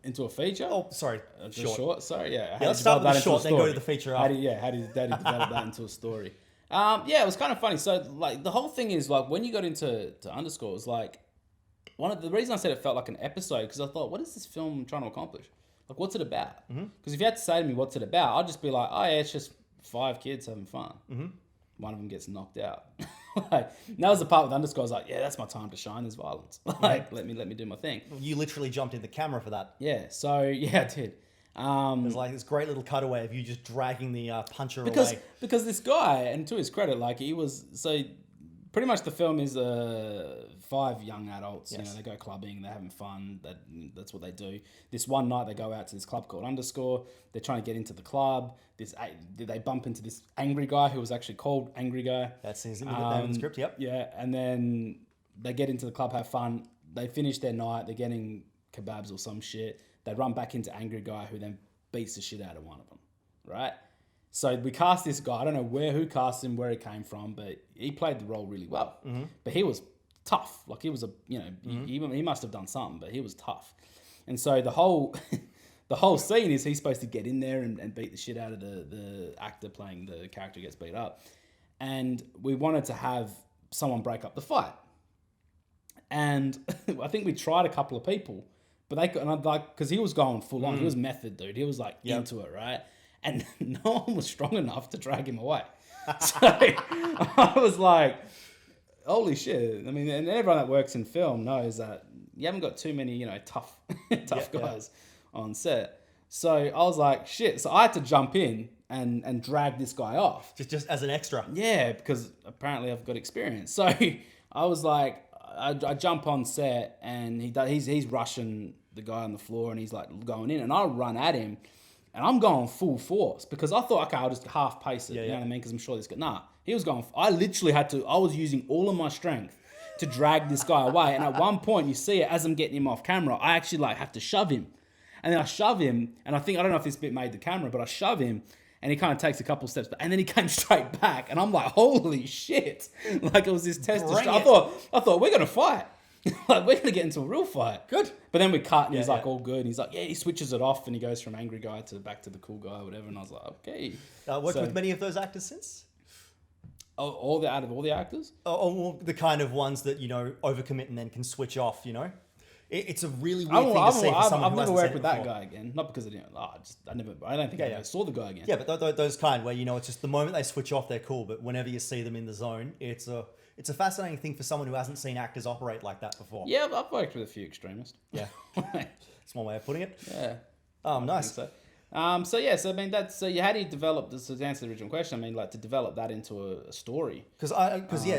Into a feature? Oh, sorry. Short. Sorry, yeah. Let's start with the short, then go to the feature How after. did you develop that into a story? It was kind of funny. So, like, the whole thing is, like, when you got into Underscore, it was like, the reason I said it felt like an episode, because I thought, what is this film trying to accomplish? Like, what's it about? Because if you had to say to me what's it about, I'd just be like, oh yeah, it's just 5 kids having fun. One of them gets knocked out. Like, and that was the part with Underscore. I was like, yeah, that's my time to shine. There's violence. Like, let me do my thing. You literally jumped in the camera for that. Yeah. So yeah, I did. There's like this great little cutaway of you just dragging the puncher away. Because this guy, and to his credit, like he was so. Pretty much the film is 5 young adults. Yes. You know, they go clubbing, they're having fun. That's what they do. This one night they go out to this club called Underscore. They're trying to get into the club. They bump into this angry guy who was actually called Angry Guy. That seems to be the name of the script, yep. Yeah, and then they get into the club, have fun. They finish their night. They're getting kebabs or some shit. They run back into Angry Guy, who then beats the shit out of one of them, right? So we cast this guy. I don't know who cast him, where he came from, but he played the role really well. But he was tough. Like he was he must have done something, but he was tough. And so the whole the whole scene is he's supposed to get in there and beat the shit out of the actor playing the character who gets beat up. And we wanted to have someone break up the fight. And I think we tried a couple of people, but because he was going full on. He was method, dude. He was like into it, right? And no one was strong enough to drag him away. So I was like, holy shit. I mean, and everyone that works in film knows that you haven't got too many, tough guys on set. So I was like, shit. So I had to jump in and drag this guy off. Just as an extra. Yeah, because apparently I've got experience. So I was like, I jump on set and he's rushing the guy on the floor and he's like going in and I run at him. And I'm going full force because I thought, okay, I'll just half pace it. You know what I mean? Because I'm sure this guy... Nah, he was going... I literally I was using all of my strength to drag this guy away. And at one point, you see it, as I'm getting him off camera, I actually have to shove him. And then I shove him, and I don't know if this bit made the camera, but I shove him, and he kind of takes a couple steps back, and then he came straight back. And I'm like, holy shit. Like it was this test of... I thought, we're going to fight. Like, we're going to get into a real fight. Good. But then we cut and he's like, all good. And he's like, yeah, he switches it off and he goes from angry guy to back to the cool guy or whatever. And I was like, okay. Worked with many of those actors since? Out of all the actors? Oh, the kind of ones that, overcommit and then can switch off, It's a really weird thing to say for someone I've who never hasn't worked seen with it that before. guy again. Not because I don't think I ever saw the guy again. Yeah, but those kind where, it's just the moment they switch off, they're cool. But whenever you see them in the zone, it's a fascinating thing for someone who hasn't seen actors operate like that before. Yeah, I've worked with a few extremists. Yeah. That's one way of putting it. Yeah. Nice. So I mean, how do you develop this? To answer the original question, I mean, like to develop that into a story. Because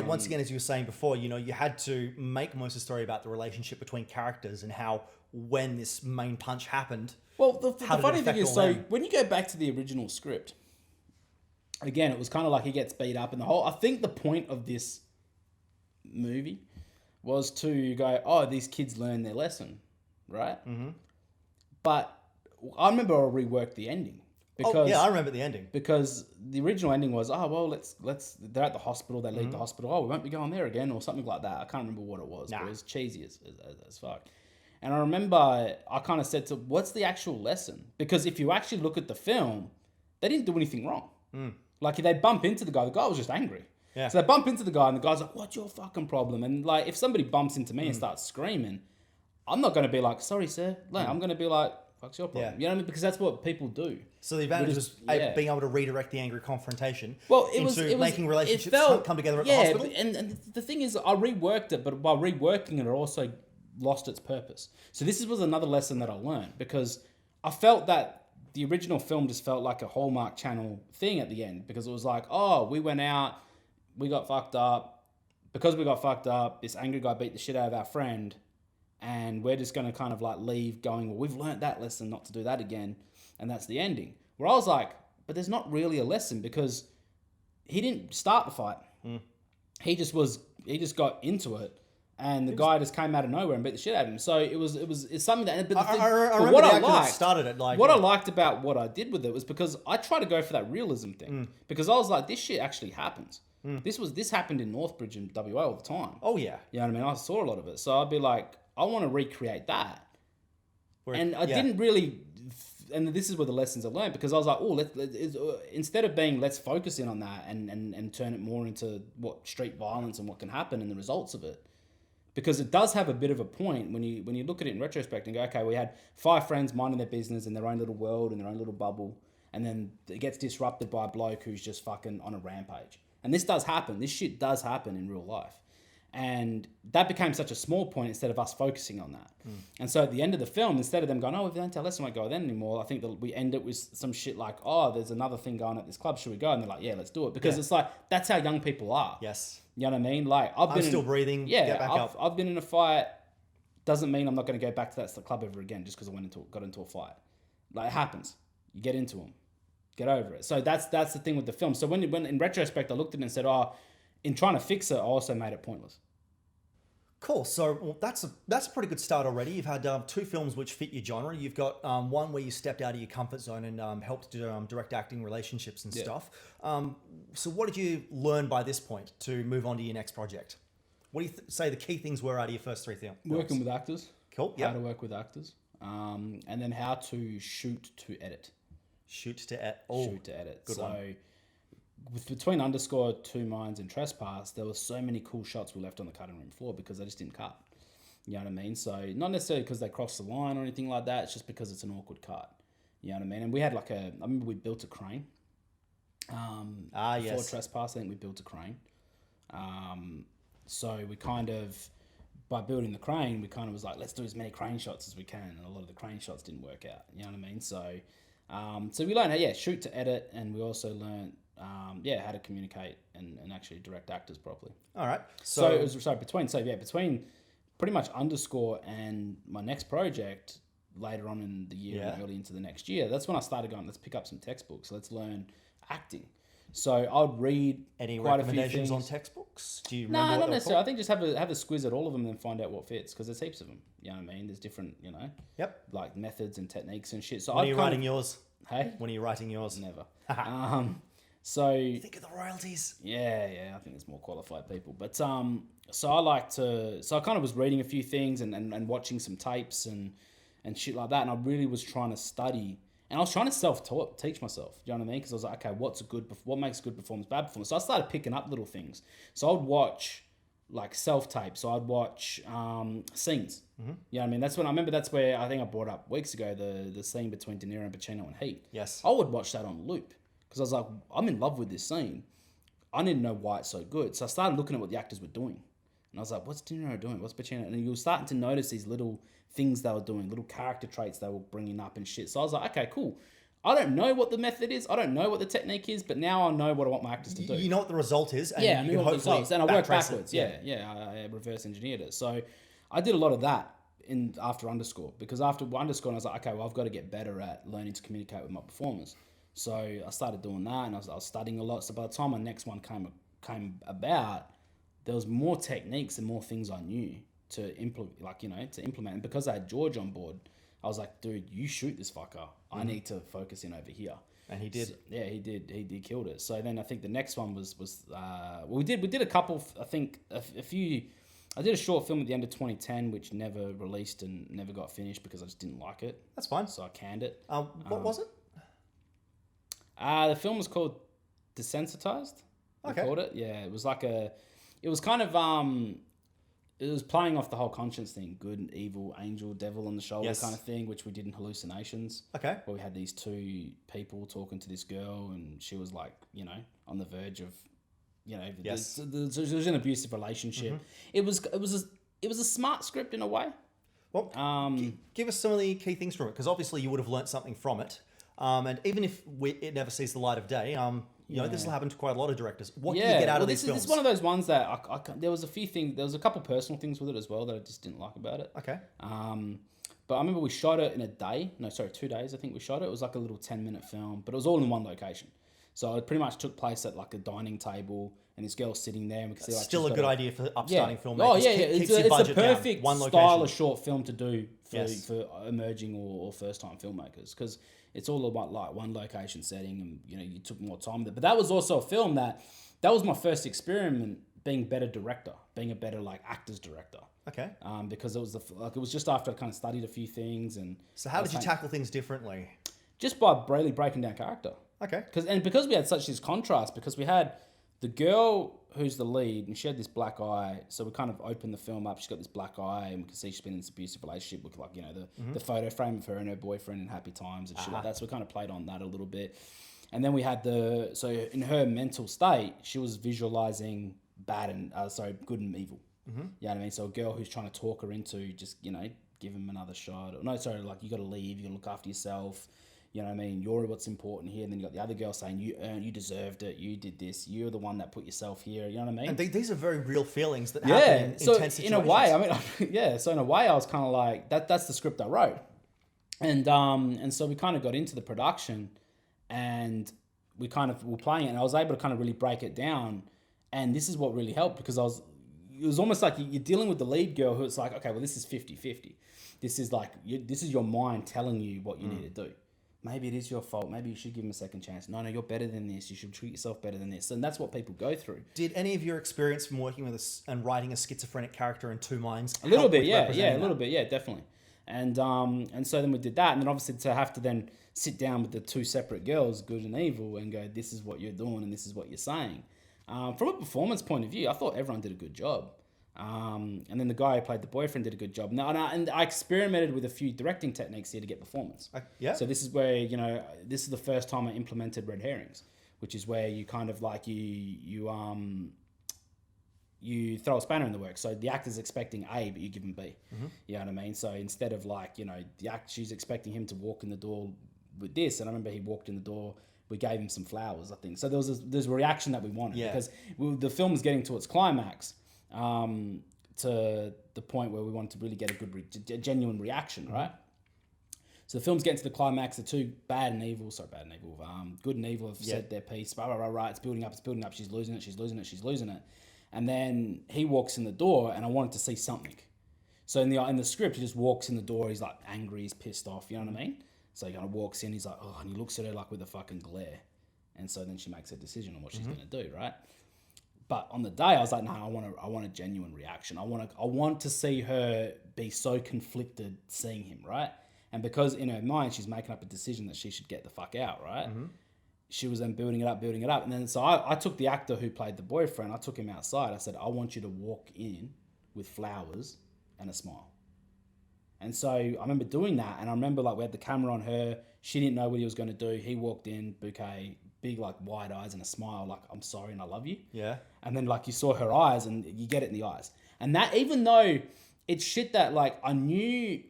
once again, as you were saying before, you had to make most of the story about the relationship between characters and how when this main punch happened. Well, the funny thing is, when you go back to the original script, again, it was kind of like he gets beat up, and I think the point of this movie was to go, oh, these kids learn their lesson, right? Mm-hmm. But I remember I reworked the ending because I remember the ending because the original ending was, oh well, let's they're at the hospital, they leave the hospital, oh, we won't be going there again or something like that. I can't remember what it was, but it was cheesy as fuck. And I remember I kind of said to, what's the actual lesson? Because if you actually look at the film, they didn't do anything wrong. Like if they bump into the guy was just angry. Yeah. So they bump into the guy and the guy's like, what's your fucking problem? And like, if somebody bumps into me and starts screaming, I'm not going to be like, sorry, sir. No, I'm going to be like, fuck's your problem? You know what I mean? Because that's what people do. So the advantage was being able to redirect the angry confrontation making it relationships come together at the hospital. And the thing is, I reworked it, but while reworking it, it also lost its purpose. So this was another lesson that I learned because I felt that the original film just felt like a Hallmark Channel thing at the end because it was like, oh, we went out, we got fucked up. Because we got fucked up, this angry guy beat the shit out of our friend, and we're just going to kind of like leave going, well, we've learned that lesson not to do that again, and that's the ending. Where I was like, but there's not really a lesson because he didn't start the fight. He just got into it, and the guy just came out of nowhere and beat the shit out of him. So it's something that. But I remember what I liked started it like. What I liked about what I did with it was because I tried to go for that realism thing because I was like, this shit actually happens. This happened in Northbridge and WA all the time. Oh yeah. You know what I mean? I saw a lot of it. So I'd be like, I want to recreate that. I didn't really, and this is where the lessons I learned because I was like, oh, instead of being, let's focus in on that and turn it more into what street violence and what can happen and the results of it. Because it does have a bit of a point when you look at it in retrospect and go, okay, we had 5 friends minding their business in their own little world, in their own little bubble, and then it gets disrupted by a bloke who's just fucking on a rampage. And this does happen. This shit does happen in real life. And that became such a small point instead of us focusing on that. And so at the end of the film, instead of them going, oh, we've learned our lesson, we won't go then anymore, I think that we end it with some shit like, oh, there's another thing going at this club, should we go? And they're like, yeah, let's do it. Because it's like, that's how young people are. Yes. You know what I mean? Like, I'm still breathing. Yeah, get back up. I've been in a fight. Doesn't mean I'm not going to go back to that club ever again just because I got into a fight. Like, it happens. You get into them. Get over it. So that's the thing with the film. So when in retrospect, I looked at it and said, oh, in trying to fix it, I also made it pointless. Cool. So that's a pretty good start already. You've had 2 films which fit your genre. You've got one where you stepped out of your comfort zone and helped do direct acting, relationships and stuff. So what did you learn by this point to move on to your next project? What do you say the key things were out of your first 3 films? Working with actors. Cool. Yeah. How to work with actors. And then how to shoot to edit. Shoot to edit. Good one. Between Underscore, Two Minds, and Trespass, there were so many cool shots we left on the cutting room floor because they just didn't cut. You know what I mean? So not necessarily because they crossed the line or anything like that. It's just because it's an awkward cut. You know what I mean? And we had I remember we built a crane. Before Trespass, I think we built a crane. So we kind of, by building the crane, we kind of was like, let's do as many crane shots as we can. And a lot of the crane shots didn't work out. You know what I mean? So we learned how, shoot to edit. And we also learned, how to communicate and actually direct actors properly. All right. So it was between pretty much Underscore and my next project later on in the year and early into the next year, that's when I started going, let's pick up some textbooks. Let's learn acting. So I would read any quite recommendations a few on textbooks? Do you remember? No, not necessarily. I think just have a squiz at all of them and then find out what fits because there's heaps of them. You know what I mean? There's different, like methods and techniques and shit. So when are you writing yours? Hey? When are you writing yours? Never. So think of the royalties. Yeah. I think there's more qualified people. But so I kind of was reading a few things and watching some tapes and shit like that. And I really was trying to study. And I was trying to teach myself, you know what I mean? Because I was like, okay, what makes good performance, bad performance? So I started picking up little things. So I'd watch like self-tape. So I'd watch scenes. Mm-hmm. You know what I mean? That's where I think I brought up weeks ago, the scene between De Niro and Pacino and Heat. Yes. I would watch that on loop because I was like, I'm in love with this scene. I need to know why it's so good. So I started looking at what the actors were doing. And I was like, what's De Niro doing? What's Pacino? And you were starting to notice these little things they were doing, little character traits they were bringing up and shit. So I was like, okay, cool. I don't know what the method is. I don't know what the technique is, but now I know what I want my actors to do. You know what the result is. And I knew what the result is. And I worked backwards. Yeah, I reverse engineered it. So I did a lot of that after Underscore because after Underscore, I was like, okay, well, I've got to get better at learning to communicate with my performers. So I started doing that and I was studying a lot. So by the time my next one came about, there was more techniques and more things I knew to implement, And because I had George on board, I was like, dude, you shoot this fucker. I need to focus in over here. And he did. So, he did. He killed it. So then I think the next one was we did a couple, I think a few. I did a short film at the end of 2010, which never released and never got finished because I just didn't like it. That's fine. So I canned it. What was it? The film was called Desensitized. Okay. We called it. Yeah, it was it was kind of it was playing off the whole conscience thing, good and evil, angel, devil on the shoulder kind of thing, which we did in Hallucinations. Okay. Where we had these 2 people talking to this girl and she was like, on the verge of, Yes. it was an abusive relationship. Mm-hmm. It was a smart script in a way. Well, give us some of the key things from it, because obviously you would have learnt something from it. And even if it never sees the light of day, this will happen to quite a lot of directors. What can you get out of these films? This is one of those ones that there was a few things. There was a couple personal things with it as well that I just didn't like about it. Okay. But I remember we shot it in 2 days. I think we shot it. It was like a little 10-minute film, but it was all in one location. So it pretty much took place at like a dining table, and this girl's sitting there, and we could see like still a good idea for upstarting filmmakers. Oh yeah, it's a perfect one style of short film to do for emerging or first time filmmakers, because it's all about like one location setting, and you took more time with it. But that was also a film that was my first experiment being better director, being a better like actors director. Okay. Because it was it was just after I kind of studied a few things, and so how did you tackle things differently? Just by really breaking down character. Okay. Because we had such this contrast, because we had the girl who's the lead, and she had this black eye, so we kind of opened the film up. She's got this black eye, and we can see she's been in this abusive relationship with, like, you know, the photo frame of her and her boyfriend in happy times and shit like that. So we kind of played on that a little bit. And then we had so in her mental state, she was visualizing good and evil. You know what I mean? So a girl who's trying to talk her into just, you know, give him another shot. Or, no, sorry, like, you got to leave, you got to look after yourself. You know what I mean? You're what's important here. And then you got the other girl saying, you deserved it. You did this. You're the one that put yourself here. You know what I mean? And these are very real feelings that happen in intense situations. In a way, I mean, yeah. So in a way, I was kind of like, that's the script I wrote. And so we kind of got into the production, and we kind of were playing it, and I was able to kind of really break it down. And this is what really helped, because it was almost like you're dealing with the lead girl who it's like, okay, well, this is 50-50. This is like, this is your mind telling you what you need to do. Maybe it is your fault. Maybe you should give him a second chance. No, you're better than this. You should treat yourself better than this. And that's what people go through. Did any of your experience from working with and writing a schizophrenic character in two minds? A little bit, yeah, a little bit, yeah, definitely. And so then we did that, and then obviously to have to then sit down with the two separate girls, good and evil, and go, this is what you're doing and this is what you're saying. From a performance point of view, I thought everyone did a good job. And then the guy who played the boyfriend did a good job. And I experimented with a few directing techniques here to get performance. Yeah. So this is where, you know, this is the first time I implemented red herrings, which is where you kind of like you throw a spanner in the works. So the actor's expecting A, but you give him B. You know what I mean? So instead of, like, you know, she's expecting him to walk in the door with this, and I remember he walked in the door. We gave him some flowers, I think. So there's a reaction that we wanted, because the film was getting to its climax. To the point where we wanted to really get a genuine reaction, right? So the film's getting to the climax. The two good and evil have said their piece. It's building up. She's losing it. And then he walks in the door, and I wanted to see something. So in the script, he just walks in the door. He's like angry, he's pissed off. You know what I mean? So he kind of walks in. He's like, oh, and he looks at her like with a fucking glare. And so then she makes a decision on what she's going to do, right? But on the day, I was like, no, I want a genuine reaction. I want to see her be so conflicted seeing him, right? And because in her mind, she's making up a decision that she should get the fuck out, right? She was then building it up. And then so I took the actor who played the boyfriend, I took him outside. I said, I want you to walk in with flowers and a smile. And so I remember doing that. And I remember, like, we had the camera on her. She didn't know what he was going to do. He walked in, bouquet, big, like, wide eyes and a smile, like, I'm sorry and I love you. Yeah. And then, like, you saw her eyes, and you get it in the eyes. And that, even though it's shit that, like, I knew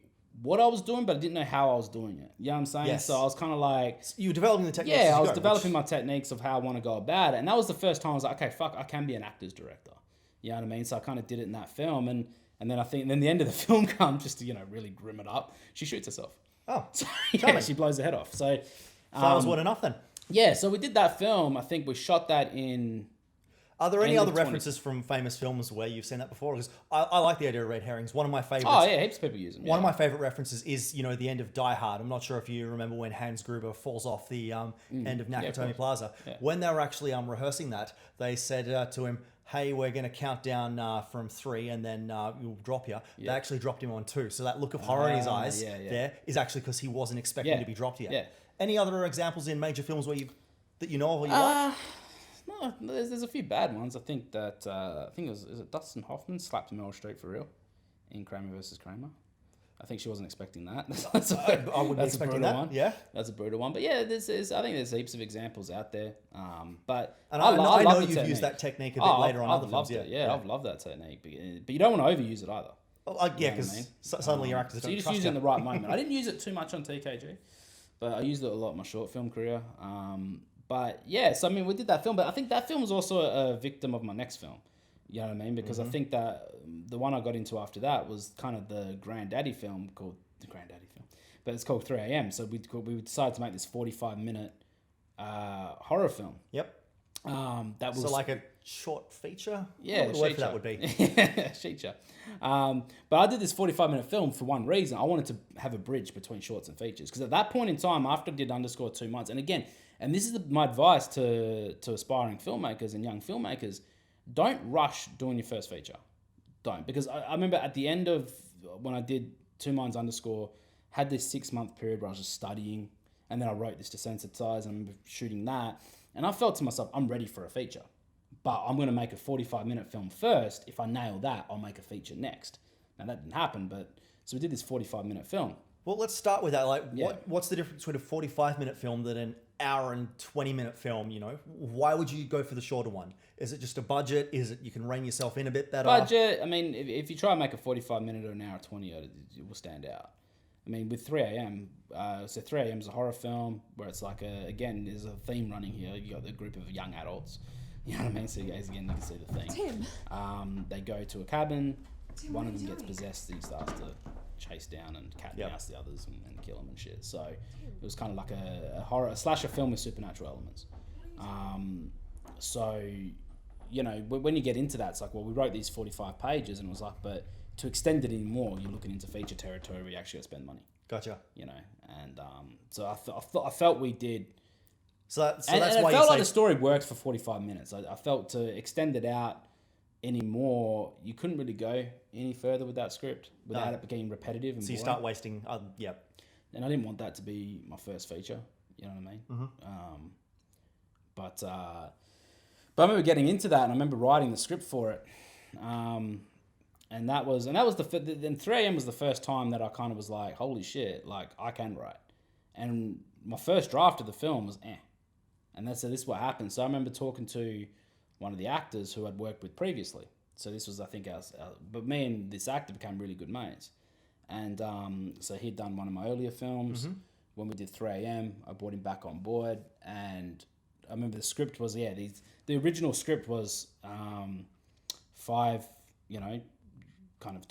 what I was doing, but I didn't know how I was doing it. You know what I'm saying? Yes. So I was kind of like... You were developing the techniques. Yeah, I was developing my techniques of how I want to go about it. And that was the first time I was like, okay, fuck, I can be an actor's director. You know what I mean? So I kind of did it in that film. And then I think... then the end of the film comes, just to, you know, really grim it up, she shoots herself. Oh. So, yeah, she blows her head off. So... flowers weren't enough then. Yeah, so we did that film. I think we shot that in... Are there any other references from famous films where you've seen that before? Because I like the idea of red herrings. One of my favorites... Oh, yeah, heaps of people use them. One of my favorite references is, you know, the end of Die Hard. I'm not sure if you remember when Hans Gruber falls off the end of Nakatomi Plaza. Yeah. When they were actually rehearsing that, they said to him, hey, we're going to count down from 3 and then you'll drop you. Yeah. They actually dropped him on 2. So that look of horror in his eyes there is actually because he wasn't expecting to be dropped yet. Yeah. Any other examples in major films where that you know of or you like? No, there's a few bad ones. I think that it was Dustin Hoffman slapped Meryl Streep for real in Kramer versus Kramer. I think she wasn't expecting that. I wouldn't be expecting that. One. Yeah, that's a brutal one. But yeah, I think there's heaps of examples out there. But and I know you've used that technique a bit later on other films. I've loved that technique. But you don't want to overuse it either. Yeah, because suddenly your actors don't you just use it in the right moment. I didn't use it too much on TKG, but I used it a lot in my short film career. But yeah, so I mean, we did that film, but I think that film was also a victim of my next film. You know what I mean? Because I think that the one I got into after that was kind of the Granddaddy film called the Granddaddy film, but it's called 3 a.m. So we decided to make this 45-minute horror film. Yep. That was so like a short feature. Yeah, what the word for that would be. Feature. But I did this 45-minute film for one reason. I wanted to have a bridge between shorts and features, because at that point in time, after I did _ 2 months, and again, and this is my advice to aspiring filmmakers and young filmmakers, don't rush doing your first feature. Don't. Because I remember at the end of when I did 2 months _ had this 6-month period where I was just studying, and then I wrote this Desensitized, and I remember shooting that, and I felt to myself, I'm ready for a feature. but I'm going to make a 45-minute film first. If I nail that, I'll make a feature next. Now, that didn't happen, but so we did this 45-minute film. Well, let's start with that. Like, what's the difference between a 45-minute film than an hour and 20-minute film? You know, why would you go for the shorter one? Is it just a budget? Is it you can rein yourself in a bit better? Budget. I mean, if you try and make a 45-minute or an hour 20, it will stand out. I mean, with 3 a.m., so 3 a.m. is a horror film where it's like again, there's a theme running here. You got the group of young adults. You know what I mean? So guys, again, you can see the theme. Tim. They go to a cabin. One of them gets possessed. He starts to chase down and cat and mouse the others and kill them and shit. So it was kind of like a horror, a slasher film with supernatural elements. So, you know, when you get into that, it's like, well, we wrote these 45 pages and it was like, but to extend it any more, you're looking into feature territory where you actually got to spend money. Gotcha. You know, and so I felt we did. So that's and why it felt like the story worked for 45 minutes. I felt to extend it out anymore, you couldn't really go any further with that script without it becoming repetitive and so you boring. start wasting. And I didn't want that to be my first feature. You know what I mean? Mm-hmm. But I remember getting into that, and I remember writing the script for it. And that was then 3 a.m. was the first time that I kind of was like, holy shit, like I can write. And my first draft of the film was and this is what happened. So I remember talking to one of the actors who I'd worked with previously. So this was, I think, but me and this actor became really good mates. And so he'd done one of my earlier films. Mm-hmm. When we did 3 a.m., I brought him back on board. And I remember the script was, the original script was 5, kind of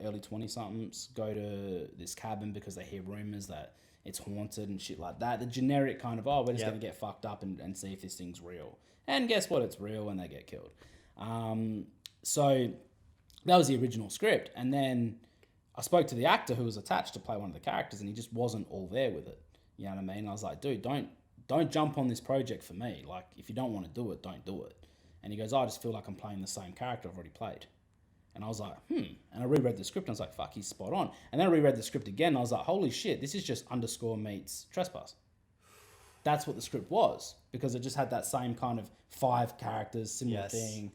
early 20-somethings go to this cabin because they hear rumors that it's haunted and shit like that. The generic kind of, we're just going to get fucked up and see if this thing's real. And guess what? It's real and they get killed. So that was the original script. And then I spoke to the actor who was attached to play one of the characters and he just wasn't all there with it. You know what I mean? I was like, dude, don't jump on this project for me. Like, if you don't want to do it, don't do it. And he goes, I just feel like I'm playing the same character I've already played. And I was like, And I reread the script and I was like, fuck, he's spot on. And then I reread the script again and I was like, holy shit, this is just underscore meets trespass. That's what the script was, because it just had that same kind of 5 characters, similar thing,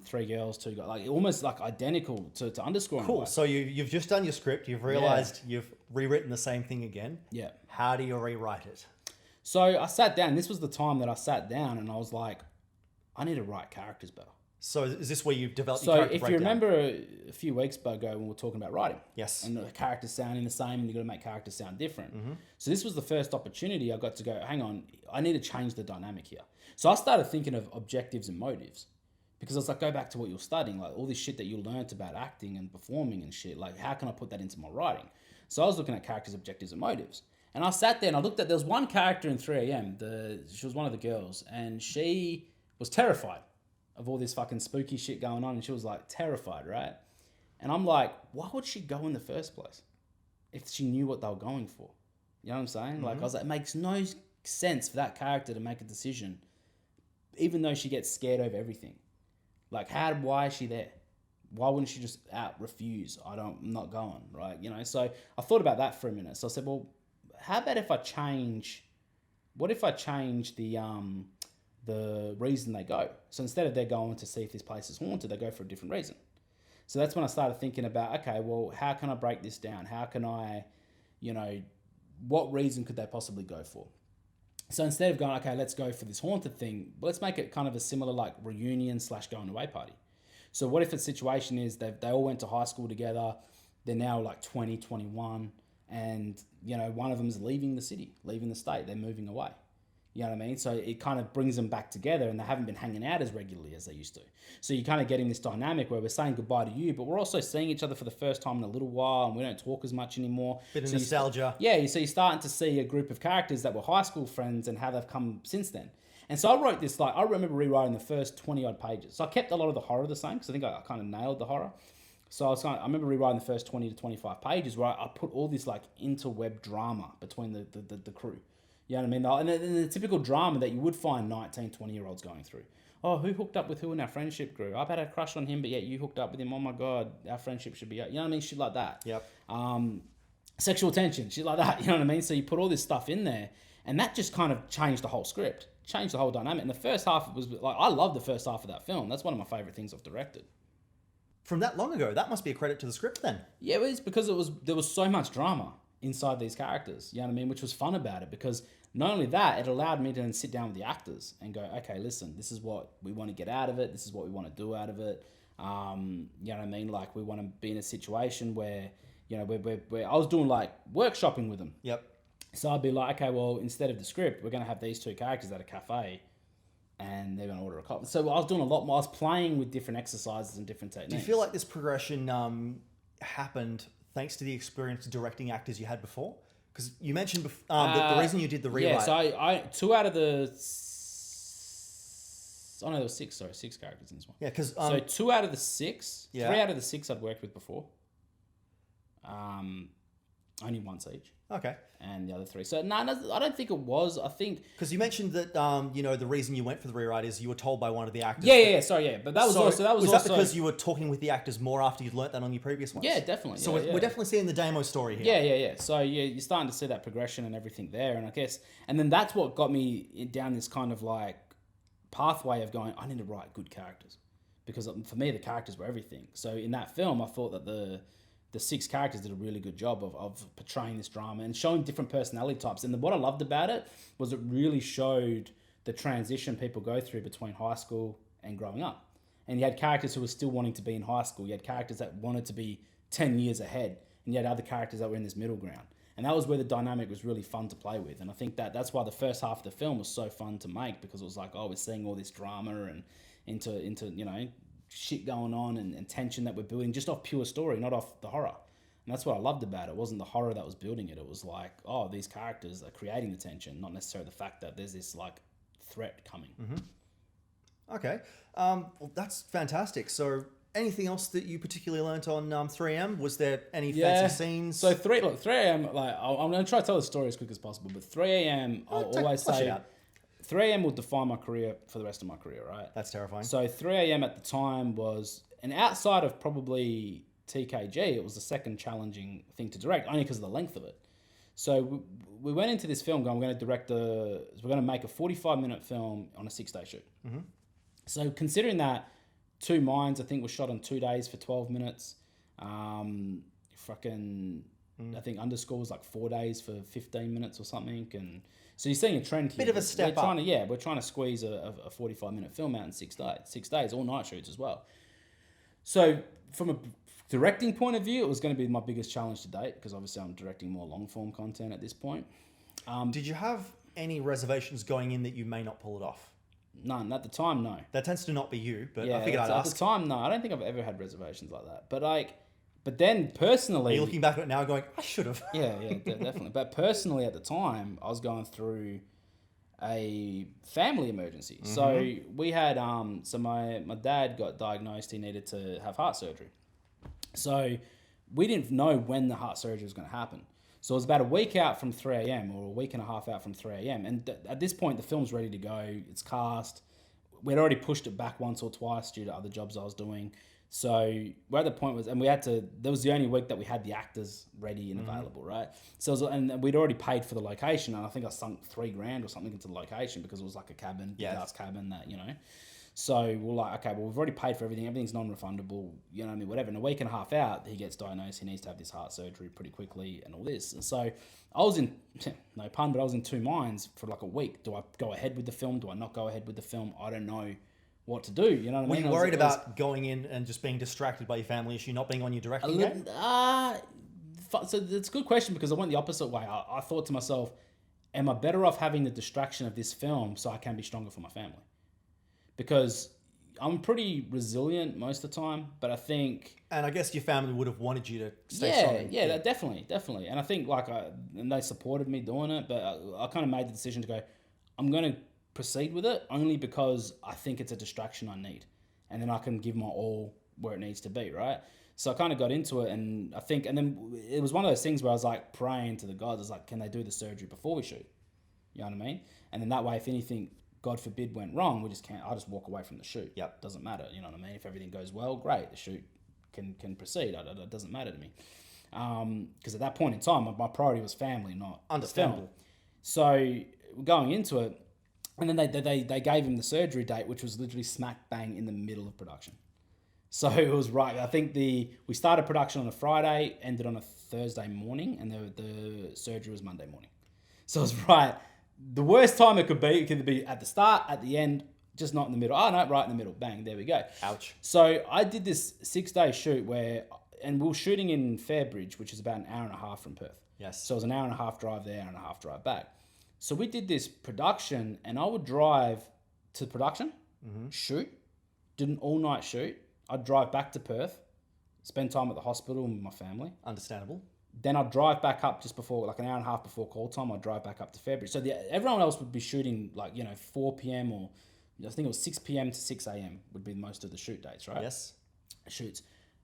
3 girls, 2 guys, like almost like identical to underscore. Cool. So you've just done your script. You've realized you've rewritten the same thing again. Yeah. How do you rewrite it? So I sat down. This was the time that I sat down and I was like, I need to write characters better. So is this where you've developed your character breakdown? breakdown? You remember a few weeks ago when we were talking about writing. Yes. And the characters sounding the same and you've got to make characters sound different. Mm-hmm. So this was the first opportunity I got to go, hang on, I need to change the dynamic here. So I started thinking of objectives and motives. Because I was like, go back to what you're studying, like all this shit that you learned about acting and performing and shit, like how can I put that into my writing? So I was looking at characters, objectives and motives. And I sat there and I looked at, there was one character in 3 a.m., she was one of the girls, and she was terrified of all this fucking spooky shit going on, and she was like terrified, right? And I'm like, why would she go in the first place if she knew what they were going for? You know what I'm saying? Mm-hmm. Like, I was like, it makes no sense for that character to make a decision, even though she gets scared over everything. Like, why is she there? Why wouldn't she just refuse? I'm not going, right? You know, so I thought about that for a minute. So I said, well, how about if I change the reason they go? So instead of they're going to see if this place is haunted, they go for a different reason. So that's when I started thinking about, okay, well, how can I break this down? How can I, what reason could they possibly go for? So instead of going, okay, let's go for this haunted thing, let's make it kind of a similar like reunion / going away party. So what if the situation is they all went to high school together, they're now like 20, 21, and one of them is leaving the city, leaving the state, they're moving away. You know what I mean? So it kind of brings them back together and they haven't been hanging out as regularly as they used to. So you're kind of getting this dynamic where we're saying goodbye to you, but we're also seeing each other for the first time in a little while and we don't talk as much anymore. Bit of nostalgia. So you're starting to see a group of characters that were high school friends and how they've come since then. And so I wrote this, I remember rewriting the first 20 odd pages. So I kept a lot of the horror the same because I think I kind of nailed the horror. So I remember rewriting the first 20 to 25 pages where I put all this like interweb drama between the crew. You know what I mean? And the typical drama that you would find 19, 20-year-olds going through. Oh, who hooked up with who in our friendship group? I've had a crush on him, but yet you hooked up with him. Oh my God, our friendship should be... You know what I mean? Shit like that. Yep. Sexual tension, shit like that. You know what I mean? So you put all this stuff in there, and that just kind of changed the whole script. changed the whole dynamic. And the first half was like, I love the first half of that film. That's one of my favorite things I've directed. From that long ago, that must be a credit to the script then. Yeah, it was because there was so much drama inside these characters, you know what I mean? Which was fun about it, because not only that, it allowed me to then sit down with the actors and go, okay, listen, this is what we want to get out of it. This is what we want to do out of it. You know what I mean? Like, we want to be in a situation where, you know, where I was doing like workshopping with them. Yep. So I'd be like, okay, well, instead of the script, we're going to have these two characters at a cafe and they're going to order a coffee. So I was doing a lot more. I was playing with different exercises and different techniques. Do you feel like this progression happened thanks to the experience directing actors you had before? Because you mentioned the reason you did the rewrite. Yeah, so I two out of the... Oh, no, there was six. Sorry, 6 characters in this one. Yeah, because... so 2 out of the 6, yeah. 3 out of the 6 I'd worked with before. Only once each. Okay. And the other 3. So, no, I don't think it was. I think... Because you mentioned that, you know, the reason you went for the rewrite is you were told by one of the actors. Yeah. Sorry, yeah. But that was was also... that because you were talking with the actors more after you'd learnt that on your previous ones? Yeah, definitely. So we're definitely seeing the Damo story here. Yeah. So you're starting to see that progression and everything there. And I guess... And then that's what got me down this kind of like pathway of going, I need to write good characters. Because for me, the characters were everything. So in that film, I thought that the 6 characters did a really good job of portraying this drama and showing different personality types. And what I loved about it was it really showed the transition people go through between high school and growing up. And you had characters who were still wanting to be in high school. You had characters that wanted to be 10 years ahead. And you had other characters that were in this middle ground. And that was where the dynamic was really fun to play with. And I think that's why the first half of the film was so fun to make, because it was like, oh, we're seeing all this drama and into you know, shit going on and tension that we're building just off pure story, not off the horror. And that's what I loved about it. It wasn't the horror that was building it. It was like, oh, these characters are creating the tension, not necessarily the fact that there's this like threat coming. Mm-hmm. Okay. Well, that's fantastic. So anything else that you particularly learnt on 3am? Was there any fancy scenes? So 3am, like, I'm going to try to tell the story as quick as possible, but 3am, I'll always say 3am will define my career for the rest of my career, right? That's terrifying. So 3am at the time was, and outside of probably TKG, it was the second challenging thing to direct, only because of the length of it. So we went into this film going, we're going to make a 45-minute film on a 6-day shoot. Mm-hmm. So considering that, Two Minds, I think, was shot on 2 days for 12 minutes. I think Underscore was like 4 days for 15 minutes or something. And so you're seeing a trend here. Bit of a step up. We're trying to squeeze a 45-minute film out in 6 days. 6 days, all night shoots as well. So from a directing point of view, it was going to be my biggest challenge to date, because obviously I'm directing more long-form content at this point. Did you have any reservations going in that you may not pull it off? None. At the time, no. That tends to not be you, but yeah, I figured I'd ask. At the time, no. I don't think I've ever had reservations like that. But then personally... Are you looking back at it now going, I should have? Yeah, definitely. But personally at the time, I was going through a family emergency. Mm-hmm. So we had... my dad got diagnosed. He needed to have heart surgery. So we didn't know when the heart surgery was going to happen. So it was about a week out from 3am, or a week and a half out from 3am. And at this point, the film's ready to go. It's cast. We'd already pushed it back once or twice due to other jobs I was doing. So we're at the point that was the only week that we had the actors ready and available, right? So and we'd already paid for the location, and I think I sunk $3,000 or something into the location, because it was like a cabin, big ass cabin that, you know. So we're like, okay, well, we've already paid for everything. Everything's non-refundable, you know what I mean, whatever. And a week and a half out, he gets diagnosed. He needs to have this heart surgery pretty quickly and all this. And so I was in, no pun, but I was in two minds for like a week. Do I go ahead with the film? Do I not go ahead with the film? I don't know what to do. You know what I mean? Were you worried about going in and just being distracted by your family issue, not being on your directing game? So it's a good question, because I went the opposite way. I thought to myself, am I better off having the distraction of this film so I can be stronger for my family? Because I'm pretty resilient most of the time, but I think... And I guess your family would have wanted you to stay strong. Yeah, definitely. And I think and they supported me doing it, but I kind of made the decision to go, I'm going to proceed with it only because I think it's a distraction I need. And then I can give my all where it needs to be, right? So I kind of got into it, and I think... And then it was one of those things where I was like praying to the gods. I was like, can they do the surgery before we shoot? You know what I mean? And then that way, if anything... God forbid went wrong, I'll just walk away from the shoot. Yep. Doesn't matter, you know what I mean? If everything goes well, great, the shoot can proceed. It doesn't matter to me. Because at that point in time, my priority was family, not understandable. the film. So going into it, And then they gave him the surgery date, which was literally smack bang in the middle of production. So it was right. I think we started production on a Friday, ended on a Thursday morning, and the surgery was Monday morning. So it was right. The worst time it could be at the start, at the end, just not in the middle. Oh no, right in the middle. Bang, there we go. Ouch. So I did this 6-day shoot and we were shooting in Fairbridge, which is about an hour and a half from Perth. Yes. So it was an hour and a half drive there, hour and a half drive back. So we did this production, and I would drive to production, shoot, did an all-night shoot. I'd drive back to Perth, spend time at the hospital with my family. Understandable. Then I'd drive back up just before, like an hour and a half before call time. I'd drive back up to February. So everyone else would be shooting 4 p.m. or I think it was 6 p.m. to 6 a.m. would be most of the shoot dates, right? Yes. Shoots.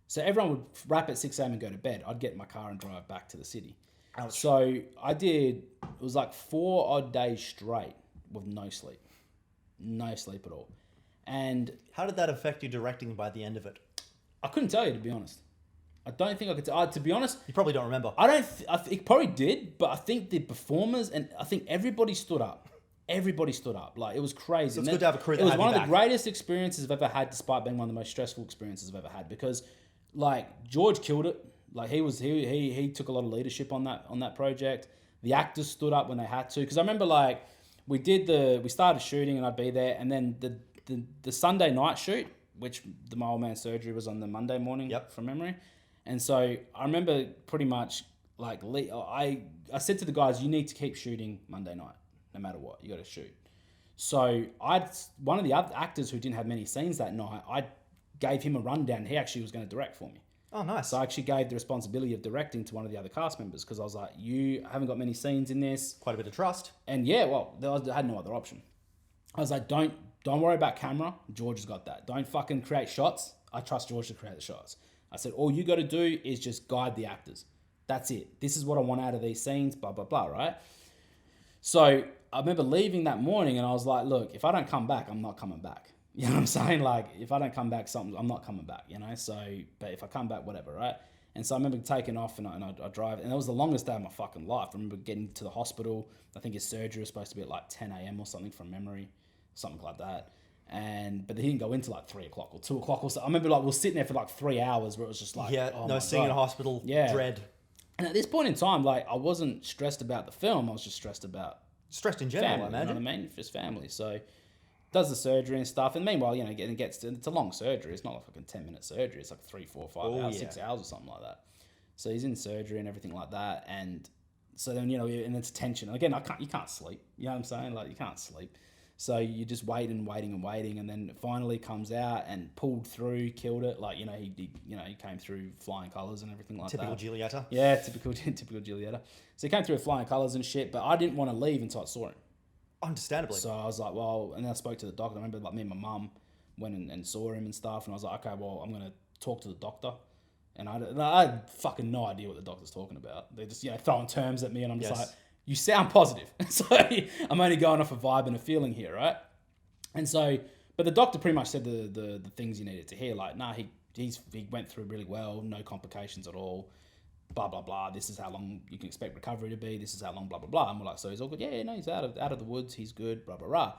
So everyone would wrap at 6 a.m. and go to bed. I'd get in my car and drive back to the city. Ouch. So it was like 4 odd days straight with no sleep. No sleep at all. And how did that affect you directing by the end of it? I couldn't tell you, to be honest. I don't think I could. To be honest, you probably don't remember. I don't. It probably did, but I think the performers and I think everybody stood up. Everybody stood up. Like, it was crazy. So it's good to have a crew that It was had one your of back. the greatest experiences I've ever had, despite being one of the most stressful experiences I've ever had. Because, like, George killed it. Like, he took a lot of leadership on that project. The actors stood up when they had to. Because I remember, like, we started shooting and I'd be there, and then the Sunday night shoot, which my old man's surgery was on the Monday morning, from memory. And so I remember pretty much, like, I said to the guys, you need to keep shooting Monday night, no matter what. You got to shoot. So one of the other actors who didn't have many scenes that night, I gave him a rundown. He actually was going to direct for me. Oh, nice. So I actually gave the responsibility of directing to one of the other cast members, because I was like, you haven't got many scenes in this. Quite a bit of trust. And I had no other option. I was like, don't worry about camera. George has got that. Don't fucking create shots. I trust George to create the shots. I said, all you got to do is just guide the actors. That's it. This is what I want out of these scenes, blah, blah, blah, right? So I remember leaving that morning and I was like, look, if I don't come back, I'm not coming back. You know what I'm saying? Like, if I don't come back, I'm not coming back, you know? So, but if I come back, whatever, right? And so I remember taking off and I drive, and that was the longest day of my fucking life. I remember getting to the hospital. I think his surgery was supposed to be at like 10 a.m. or something from memory, something like that. But he didn't go into like 3 o'clock or 2 o'clock or so. I remember, like, we were sitting there for like 3 hours where it was just like, seeing in a hospital, dread. And at this point in time, like, I wasn't stressed about the film. I was just stressed about in general, family, I imagine. You know what I mean? Just family. So does the surgery and stuff. And meanwhile, it's a long surgery. It's not like a 10-minute surgery. It's like 3, 4, 5 hours, 6 hours or something like that. So he's in surgery and everything like that. And so then, and it's tension. Again, you can't sleep. You know what I'm saying? Like, you can't sleep. So you just wait and waiting. And then it finally comes out and pulled through, killed it. Like, he came through flying colours and everything like Typical that. Giulietta. Yeah, typical Giulietta. So he came through with flying colours and shit, but I didn't want to leave until I saw him. Understandably. So I was like, and then I spoke to the doctor. I remember, like, me and my mum went and saw him and stuff. And I was like, okay, well, I'm going to talk to the doctor. And I had fucking no idea what the doctor's talking about. They're just, throwing terms at me, and I'm just like, you sound positive. So I'm only going off a vibe and a feeling here, right? And so, but the doctor pretty much said the things you needed to hear. Like, he went through really well, no complications at all. Blah, blah, blah. This is how long you can expect recovery to be. This is how long, blah, blah, blah. And we're like, so he's all good. Yeah, no, he's out of the woods. He's good, blah, blah, blah.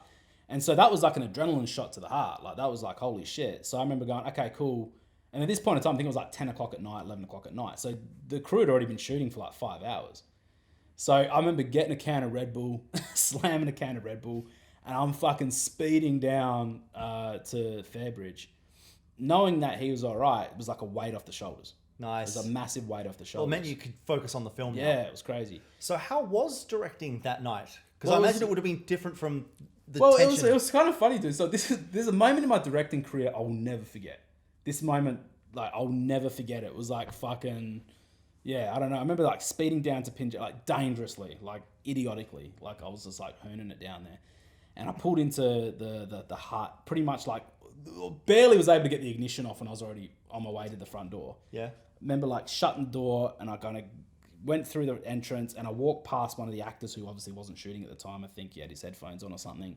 And so that was like an adrenaline shot to the heart. Like, that was like, holy shit. So I remember going, okay, cool. And at this point in time, I think it was like 10 o'clock at night, 11 o'clock at night. So the crew had already been shooting for like 5 hours. So I remember getting a can of Red Bull, slamming a can of Red Bull, and I'm fucking speeding down to Fairbridge. Knowing that he was all right, it was like a weight off the shoulders. Nice. It was a massive weight off the shoulders. Well, it meant you could focus on the film. Yeah, it was crazy. So how was directing that night? Because I imagine it would have been different from the tension. It was kind of funny, dude. So there's a moment in my directing career I'll never forget. This moment, like, I'll never forget it. It was like fucking, I don't know. I remember, like, speeding down to Pinja, like, dangerously, like, idiotically. Like, I was just, like, hooning it down there. And I pulled into the hut, pretty much, like, barely was able to get the ignition off, and I was already on my way to the front door. Yeah. Remember, like, shutting the door, and I kind of went through the entrance, and I walked past one of the actors who obviously wasn't shooting at the time. I think he had his headphones on or something.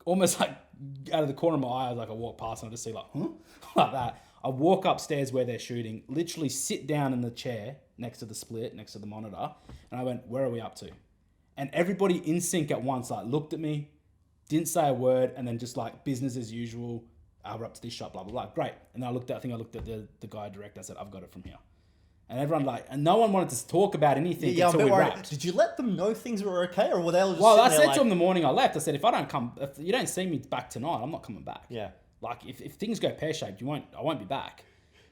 Almost, like, out of the corner of my eye, like, I walk past and I just see, like, huh? Like that. I walk upstairs where they're shooting, literally sit down in the chair next to the split, next to the monitor, and I went, where are we up to? And everybody in sync at once, like, looked at me, Didn't say a word, and then just like business as usual. We're up to this shot, blah, blah, blah. Great. And then I think I looked at the guy director. I said, I've got it from here. And everyone and no one wanted to talk about anything until we wrapped. Did you let them know things were okay, or were they all just Well, I said to them the morning I left, I said, if you don't see me back tonight, I'm not coming back. Yeah. Like if things go pear-shaped, I won't be back.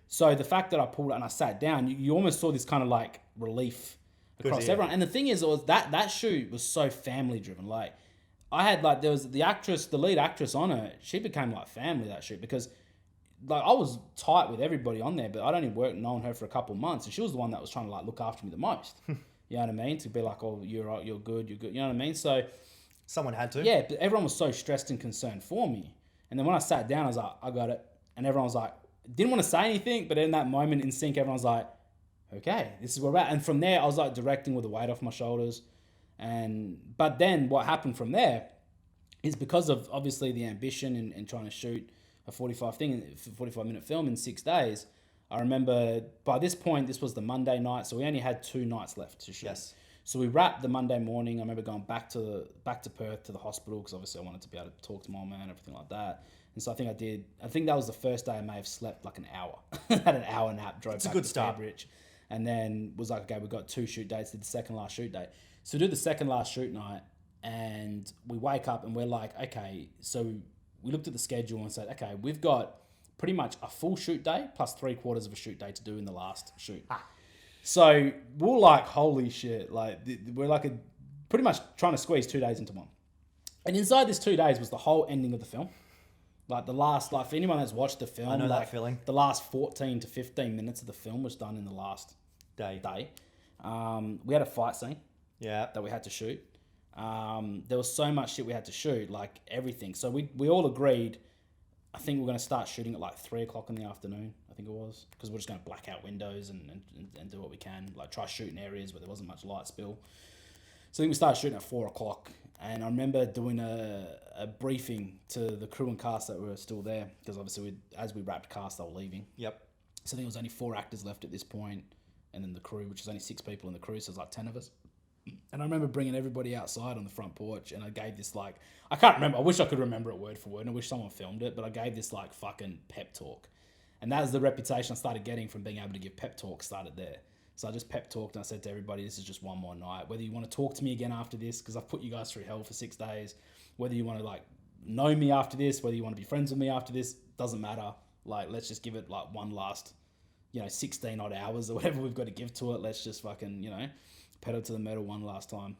So the fact that I pulled it and I sat down, you almost saw this kind of like relief across everyone. And the thing is, that shoot was so family driven. Like I had there was the lead actress on it. She became like family that shoot because like I was tight with everybody on there, but I'd only known her for a couple of months, and she was the one that was trying to like look after me the most. You know what I mean? To be like, oh, you're right, you're good. You know what I mean? So someone had to. Yeah, but everyone was so stressed and concerned for me. And then when I sat down, I was like, I got it. And everyone was like, didn't want to say anything, but in that moment in sync, everyone was like, okay, this is where we're at. And from there, I was like directing with the weight off my shoulders. But then what happened from there is because of obviously the ambition and trying to shoot a 45-minute film in 6 days. I remember by this point, this was the Monday night, so we only had 2 nights left to shoot. Yes. So we wrapped the Monday morning. I remember going back to Perth to the hospital because obviously I wanted to be able to talk to my old man and everything like that. And so I think that was the first day I may have slept like an hour. Had an hour nap, drove back to Cambridge, and then was like, okay, we've got 2 shoot dates, did the second last shoot date. So we do the second last shoot night, and we wake up and we're like, okay, so we looked at the schedule and said, okay, we've got pretty much a full shoot day plus 3/4 of a shoot day to do in the last shoot. So we're like, holy shit. Like we're like pretty much trying to squeeze 2 days into one. And inside this 2 days was the whole ending of the film. Like the last, for anyone that's watched the film, I know that feeling. The last 14 to 15 minutes of the film was done in the last day. We had a fight scene that we had to shoot. There was so much shit we had to shoot, like everything. So we all agreed, I think we're going to start shooting at like 3 o'clock in the afternoon, I think it was, because we're just going to black out windows and do what we can, like try shooting areas where there wasn't much light spill. So I think we started shooting at 4 o'clock, and I remember doing a briefing to the crew and cast that were still there, because obviously as we wrapped cast, they were leaving. Yep. So I think there was only 4 actors left at this point, and then the crew, which is only 6 people in the crew, so there's like 10 of us. And I remember bringing everybody outside on the front porch, and I gave this I can't remember, I wish I could remember it word for word, and I wish someone filmed it, but I gave this fucking pep talk. And that was the reputation I started getting from being able to give pep talks, started there. So I just pep talked and I said to everybody, this is just one more night. Whether you want to talk to me again after this, because I've put you guys through hell for 6 days, whether you want to know me after this, whether you want to be friends with me after this, doesn't matter. Let's just give it one last, 16 odd hours or whatever we've got to give to it. Let's just fucking, pedal to the metal one last time.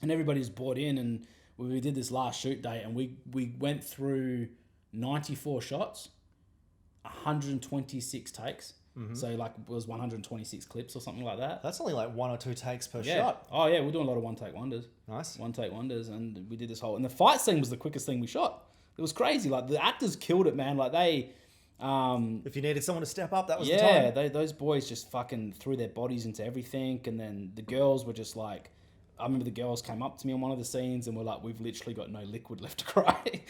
And everybody's bought in, and we did this last shoot day, and we went through 94 shots, 126 takes. Mm-hmm. So it was 126 clips or something like that. That's only 1 or 2 takes per shot. Oh yeah, we're doing a lot of one take wonders. Nice. One take wonders, and we did this whole, and the fight scene was the quickest thing we shot. It was crazy. The actors killed it, man. If you needed someone to step up, that was the time. Yeah, those boys just fucking threw their bodies into everything, and then the girls were just I remember the girls came up to me on one of the scenes and were like, we've literally got no liquid left to cry.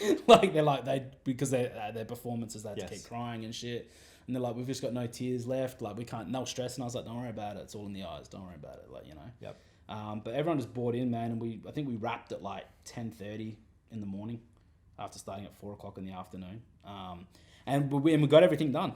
Because their performances, they had to keep crying and shit. And they're like, we've just got no tears left. We can't, no stress. And I was like, don't worry about it. It's all in the eyes. Don't worry about it. Yep. But everyone just bought in, man. And I think we wrapped at 10:30 in the morning after starting at 4 o'clock in the afternoon. And we got everything done.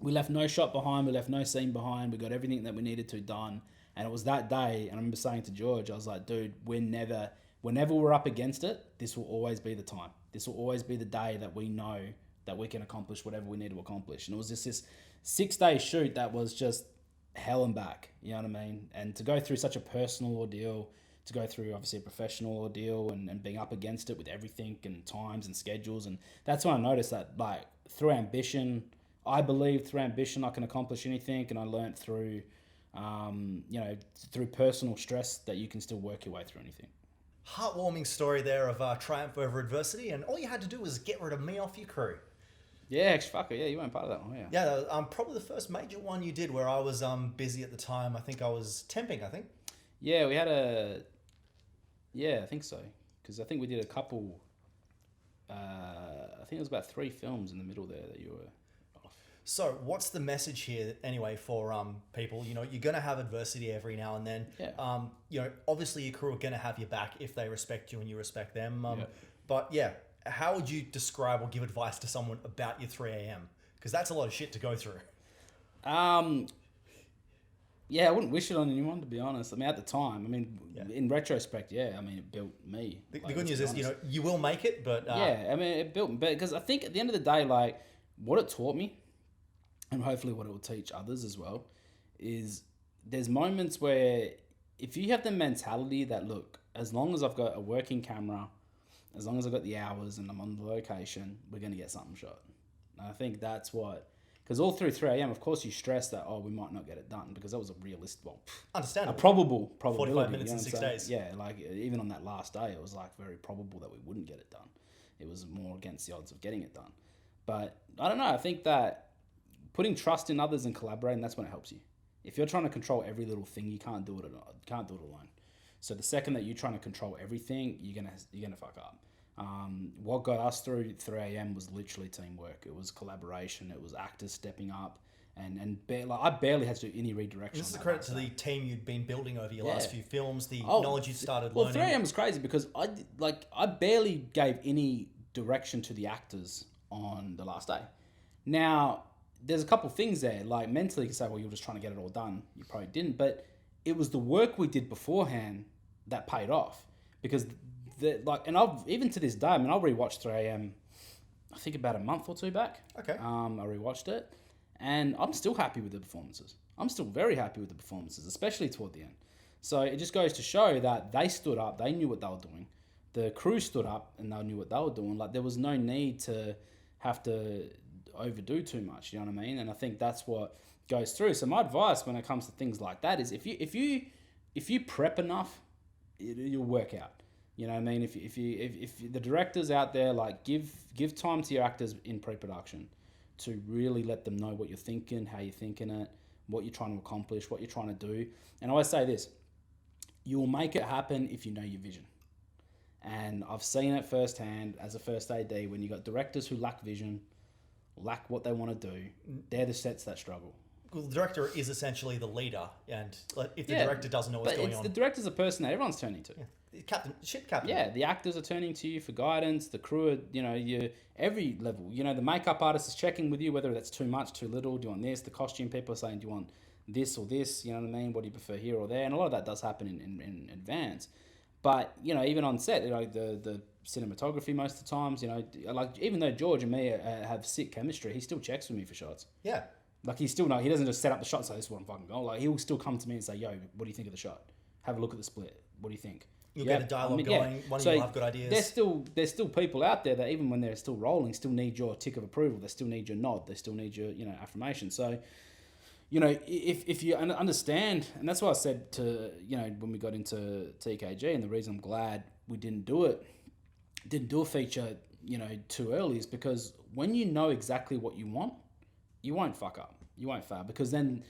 We left no shot behind. We left no scene behind. We got everything that we needed to done. And it was that day, and I remember saying to George, I was like, dude, whenever we're up against it, this will always be the time. This will always be the day that we know that we can accomplish whatever we need to accomplish. And it was just this 6-day shoot that was just hell and back, you know what I mean? And to go through such a personal ordeal, to go through obviously a professional ordeal and being up against it with everything and times and schedules. And that's when I noticed that through ambition, I believed through ambition I can accomplish anything. And I learned through, through personal stress that you can still work your way through anything. Heartwarming story there of triumph over adversity. And all you had to do was get rid of me off your crew. Yeah, actually, fuck it. Yeah, you weren't part of that one, yeah. Yeah, probably the first major one you did where I was busy at the time. I think I was temping, Yeah, we had I think so. Because I think we did a couple, I think it was about 3 films in the middle there that you were off. So what's the message here anyway for people? You're going to have adversity every now and then. Yeah. Obviously your crew are going to have your back if they respect you and you respect them. But yeah, how would you describe or give advice to someone about your 3 a.m.? Because that's a lot of shit to go through. Yeah, I wouldn't wish it on anyone, to be honest. I mean, at the time, in retrospect, I mean, it built me. The good news is, you will make it, but... Yeah, I mean, it built me. Because I think at the end of the day, like, what it taught me, and hopefully what it will teach others as well, is there's moments where if you have the mentality that, look, as long as I've got a working camera, as long as I've got the hours and I'm on the location, we're going to get something shot. And I think that's what... Because all through 3 a.m., of course, you stress that, we might not get it done, because that was a realistic, understandable. A probability. 45 minutes in 6 days. Yeah, like even on that last day, it was like very probable that we wouldn't get it done. It was more against the odds of getting it done. But I don't know, I think that putting trust in others and collaborating, that's when it helps you. If you're trying to control every little thing, you can't do it alone. So the second that you're trying to control everything, you're gonna fuck up. What got us through 3 a.m. was literally teamwork. It was collaboration. It was actors stepping up, and I barely had to do any redirection. This is a credit to the team you'd been building over your last few films, the knowledge you'd started learning. 3 a.m. was crazy because I barely gave any direction to the actors on the last day. Now, there's a couple things there. Like mentally, you can say, well, you're just trying to get it all done. You probably didn't, but it was the work we did beforehand that paid off, because even to this day, I mean, I'll rewatch 3 a.m. I think about a month or two back. Okay. I rewatched it, and I'm still happy with the performances. I'm still very happy with the performances, especially toward the end. So it just goes to show that they stood up, they knew what they were doing. The crew stood up and they knew what they were doing. Like, there was no need to have to overdo too much, you know what I mean? And I think that's what goes through. So my advice when it comes to things like that is if you prep enough, you'll work out. You know what I mean? If the directors out there, like, give time to your actors in pre-production to really let them know what you're thinking, how you're thinking it, what you're trying to accomplish, what you're trying to do. And I always say this, you'll make it happen if you know your vision. And I've seen it firsthand as a first AD, when you got directors who lack vision, lack what they want to do, they're the sets that struggle. Well, the director is essentially the leader, and if the director doesn't know what's going on... The director's a person that everyone's turning to. Yeah. Captain. Yeah, the actors are turning to you for guidance. The crew are, every level. The makeup artist is checking with you whether that's too much, too little. Do you want this? The costume people are saying, do you want this or this? You know what I mean? What do you prefer here or there? And a lot of that does happen in advance. But, even on set, the cinematography most of the times, like, even though George and me have sick chemistry, he still checks with me for shots. Yeah. Like, he doesn't just set up the shot and say, this is what I'm fucking going. Like, he'll still come to me and say, yo, what do you think of the shot? Have a look at the split. What do you think? You'll get a dialogue going. One of you will have good ideas. There's still people out there that, even when they're still rolling, still need your tick of approval. They still need your nod. They still need your, affirmation. So, if you understand, and that's why I said to, when we got into TKG, and the reason I'm glad we didn't do a feature, too early, is because when you know exactly what you want, you won't fuck up. You won't fail, because then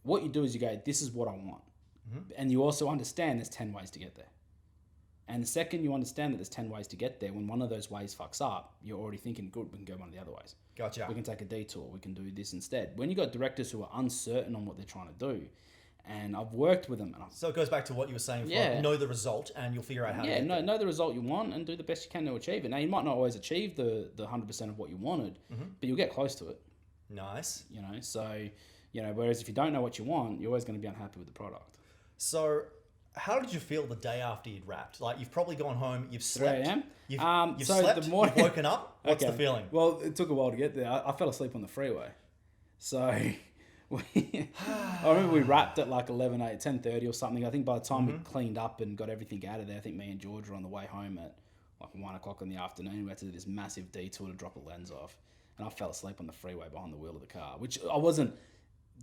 what you do is you go, this is what I want. Mm-hmm. And you also understand there's 10 ways to get there. And the second you understand that there's 10 ways to get there, when one of those ways fucks up, you're already thinking, good, we can go one of the other ways. Gotcha. We can take a detour. We can do this instead. When you got directors who are uncertain on what they're trying to do, and I've worked with them. So it goes back to what you were saying before. Know the result, and you'll figure out how to get there. Know the result you want, and do the best you can to achieve it. Now, you might not always achieve the 100% of what you wanted, but you'll get close to it. Nice. So, whereas if you don't know what you want, you're always going to be unhappy with the product. So, how did you feel the day after you'd wrapped? Like, you've probably gone home, you've slept. 3 a.m.? You've slept, you've woken up. What's the feeling? Well, it took a while to get there. I fell asleep on the freeway. So, I remember we wrapped at like 10:30 or something. I think by the time we cleaned up and got everything out of there, I think me and George were on the way home at like 1 o'clock in the afternoon. We had to do this massive detour to drop a lens off. And I fell asleep on the freeway behind the wheel of the car, which I wasn't.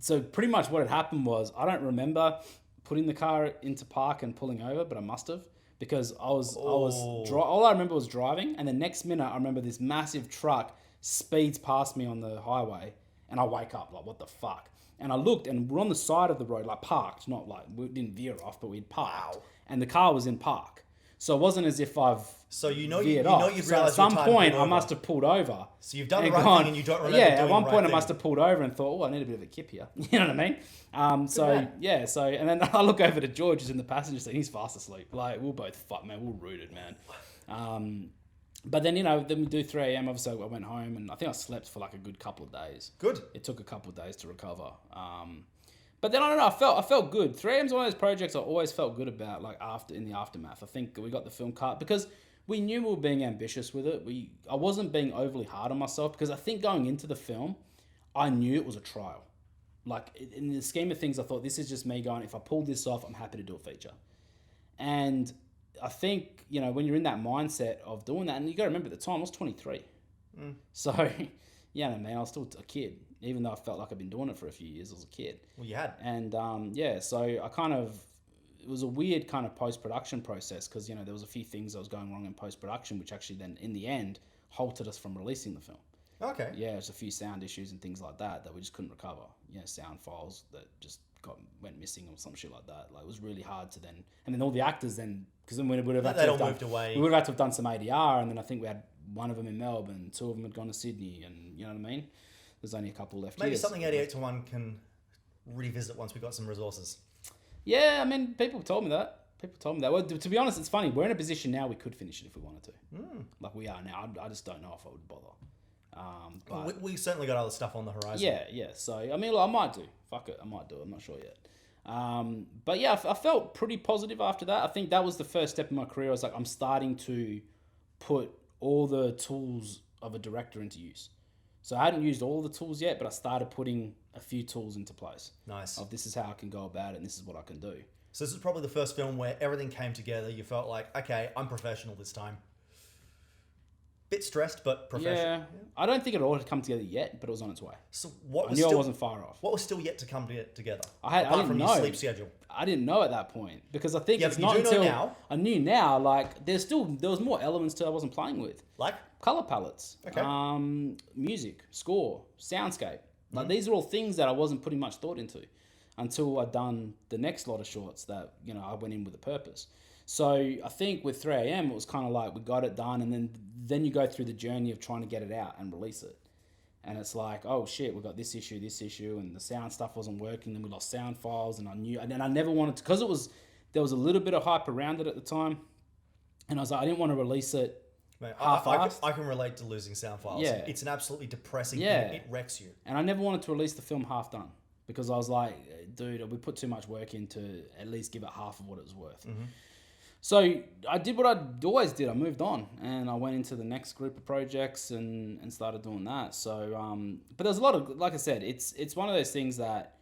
So pretty much what had happened was, I don't remember putting the car into park and pulling over, but I must have, because all I remember was driving, and the next minute I remember this massive truck speeds past me on the highway, and I wake up like, what the fuck? And I looked, and we're on the side of the road, like parked, not like, we didn't veer off, but we'd parked. Wow. And the car was in park. So it wasn't as if I've you'd realized at some point I must have pulled over. So you've done the right thing and you don't remember doing at one point I must have pulled over and thought, I need a bit of a kip here. You know what I mean? And then I look over to George, who's in the passenger seat, he's fast asleep. Like, we're both we're rooted, man. But then, then we do 3 a.m. Obviously, I went home and I think I slept for like a good couple of days. Good. It took a couple of days to recover. But then I don't know. I felt good. 3 a.m. is one of those projects I always felt good about. Like in the aftermath, I think we got the film cut because we knew we were being ambitious with it. I wasn't being overly hard on myself because I think going into the film, I knew it was a trial. Like in the scheme of things, I thought this is just me going. If I pull this off, I'm happy to do a feature. And I think when you're in that mindset of doing that, and you got to remember at the time I was 23. So I was still a kid. Even though I felt like I've been doing it for a few years as a kid. Well, you had. And so it was a weird kind of post-production process because, there was a few things that was going wrong in post-production, which actually then in the end halted us from releasing the film. Okay. Yeah, there's a few sound issues and things like that we just couldn't recover. Sound files that just went missing or some shit like that. Like it was really hard to then, and then all the actors then, because then we would have moved away. We would have had to have done some ADR, and then I think we had one of them in Melbourne, 2 of them had gone to Sydney, and you know what I mean? There's only a couple left. Maybe something 88 to 1 can revisit once we got some resources. Yeah, I mean, people told me that. Well, to be honest, it's funny. We're in a position now we could finish it if we wanted to. Like we are now. I just don't know if I would bother. But we certainly got other stuff on the horizon. Yeah. So, I mean, I might do. Fuck it, I might do it. I'm not sure yet. But yeah, I felt pretty positive after that. I think that was the first step in my career. I was like, I'm starting to put all the tools of a director into use. So I hadn't used all the tools yet, but I started putting a few tools into place. Nice. Of this is how I can go about it and this is what I can do. So this is probably the first film where everything came together. You felt like, okay, I'm professional this time. Bit stressed, but professional. Yeah. I don't think it all had come together yet, but it was on its way. So I knew I wasn't far off. What was still yet to come together? I didn't know. Your sleep schedule. I didn't know at that point because I think Yeah, it's but you not do know until now. I knew now. Like there was more elements to it I wasn't playing with. Like? Color palettes, Okay. Music, score, soundscape. Like these are all things that I wasn't putting much thought into until I'd done the next lot of shorts that I went in with a purpose. So I think with 3 a.m. it was kind of like we got it done, and then you go through the journey of trying to get it out and release it. And it's like, oh shit, we got this issue, and the sound stuff wasn't working. Then we lost sound files, and I never wanted to, because there was a little bit of hype around it at the time, and I was like, I didn't want to release it. Mate, I can relate to losing sound files. Yeah. It's an absolutely depressing thing. It wrecks you. And I never wanted to release the film half done because I was like, dude, we put too much work in to at least give it half of what it was worth. Mm-hmm. So I did what I always did. I moved on and I went into the next group of projects and started doing that. So, but there's a lot of, like I said, it's one of those things that,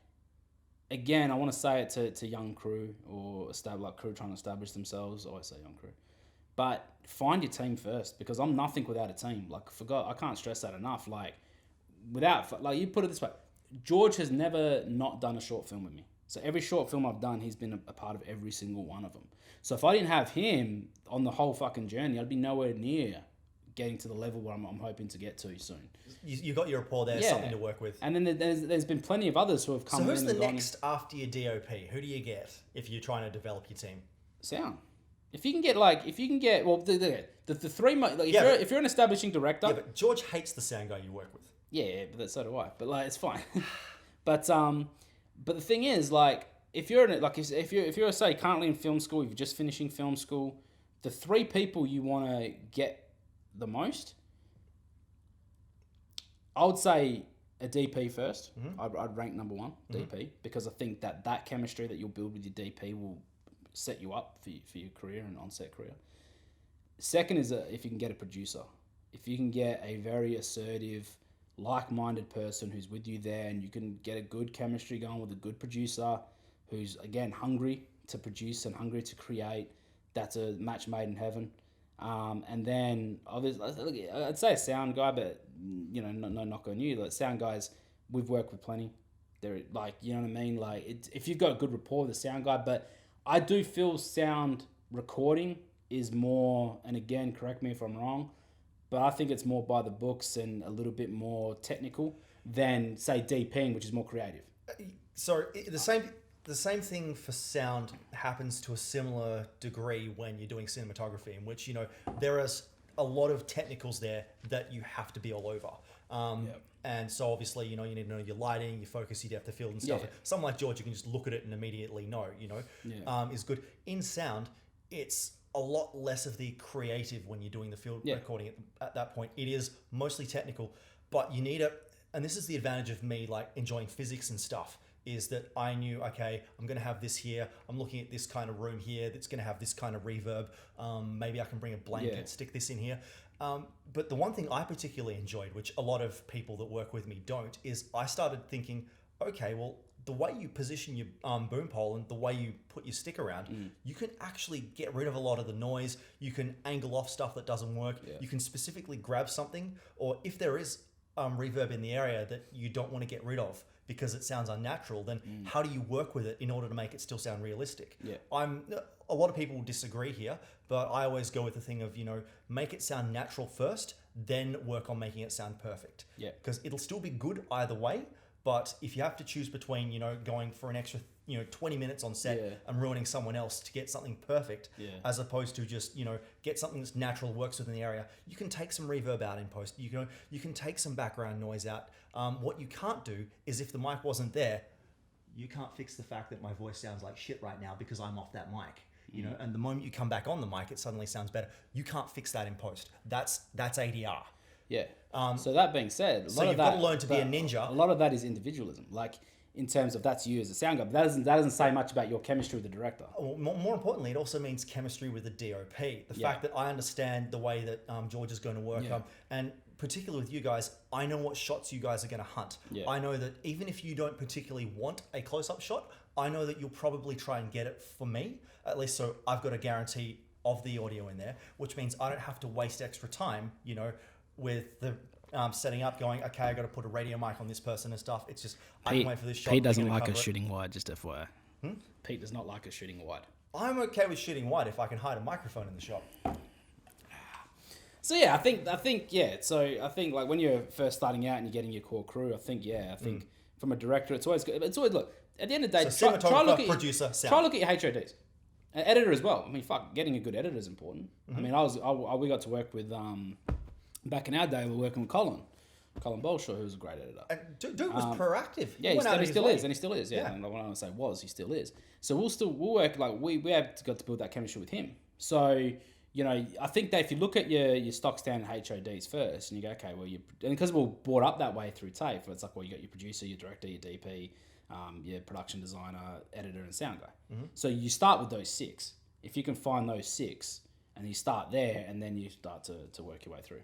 again, I want to say it to young crew or crew trying to establish themselves. I always say young crew. But find your team first, because I'm nothing without a team. I can't stress that enough. You put it this way, George has never not done a short film with me. So every short film I've done, he's been a part of every single one of them. So if I didn't have him on the whole fucking journey, I'd be nowhere near getting to the level where I'm hoping to get to soon. You got your rapport there, something to work with. And then there's been plenty of others who have come in. So who's the next after your DOP? Who do you get if you're trying to develop your team? Sound. If you can get the three, if you're an establishing director. Yeah, but George hates the sound guy you work with. Yeah, but so do I. But it's fine. But the thing is, if you're say currently in film school, if you're just finishing film school, the 3 people you want to get the most, I would say a DP first. Mm-hmm. I'd rank number 1, DP, mm-hmm. because I think that chemistry that you'll build with your DP will set you up for your career and on-set career. Second is if you can get a producer. If you can get a very assertive, like-minded person who's with you there, and you can get a good chemistry going with a good producer who's, again, hungry to produce and hungry to create, that's a match made in heaven. And then, obviously, I'd say a sound guy, but, no knock on you. Sound guys, we've worked with plenty. They're, you know what I mean? If you've got a good rapport with the sound guy, but I do feel sound recording is more, and again, correct me if I'm wrong, but I think it's more by the books and a little bit more technical than, say, DPing, which is more creative. So the same thing for sound happens to a similar degree when you're doing cinematography, in which, there is a lot of technicals there that you have to be all over. Yep. And so obviously, you need to know your lighting, your focus, your depth of field and stuff. Yeah. Someone like George, you can just look at it and immediately know, is good. In sound, it's a lot less of the creative when you're doing the field recording at that point. It is mostly technical, but you need and this is the advantage of me like enjoying physics and stuff, is that I knew, okay, I'm going to have this here. I'm looking at this kind of room here that's going to have this kind of reverb. Maybe I can bring a blanket, stick this in here. But the one thing I particularly enjoyed, which a lot of people that work with me don't, is I started thinking, okay, well, the way you position your boom pole and the way you put your stick around, you can actually get rid of a lot of the noise. You can angle off stuff that doesn't work. Yeah. You can specifically grab something, or if there is reverb in the area that you don't want to get rid of because it sounds unnatural, then how do you work with it in order to make it still sound realistic? Yeah. A lot of people disagree here, but I always go with the thing of, make it sound natural first, then work on making it sound perfect. Yeah. Because it'll still be good either way. But if you have to choose between, going for an extra, 20 minutes on set and ruining someone else to get something perfect, as opposed to just, get something that's natural, works within the area, you can take some reverb out in post. You can take some background noise out. What you can't do is, if the mic wasn't there, you can't fix the fact that my voice sounds like shit right now because I'm off that mic. And the moment you come back on the mic, it suddenly sounds better. You can't fix that in post. That's ADR. Yeah. So that being said, you've got to learn to be a ninja. A lot of that is individualism, like in terms of that's you as a sound guy. But that doesn't say much about your chemistry with the director. Well, more importantly, it also means chemistry with the DOP. The fact that I understand the way that George is going to work, and particularly with you guys, I know what shots you guys are going to hunt. Yeah. I know that even if you don't particularly want a close-up shot, I know that you'll probably try and get it for me, at least so I've got a guarantee of the audio in there, which means I don't have to waste extra time, with the setting up, going, okay, I got to put a radio mic on this person and stuff. It's just, I can wait for this shot. Pete doesn't like us shooting wide, just FYI. Pete does not like us shooting wide. I'm okay with shooting wide if I can hide a microphone in the shot. So yeah, I think yeah. So I think like when you're first starting out and you're getting your core crew, I think from a director, it's always good. It's always, look, at the end of the day, so try look at producer, sound. Try look at your HODs. An editor as well. I mean, getting a good editor is important. I mean, we got to work with back in our day, we were working with Colin Bolshaw, who was a great editor. And dude was proactive. Yeah, he still is. Yeah, and when I say was, he still is. So we'll work, like we have got to build that chemistry with him. So I think that if you look at your stock standard HODs first, and you go, okay, well, and because we're brought up that way through TAFE, it's like, well, you got your producer, your director, your DP, your production designer, editor, and sound guy. So you start with those 6. If you can find those 6, and you start there, and then you start to work your way through.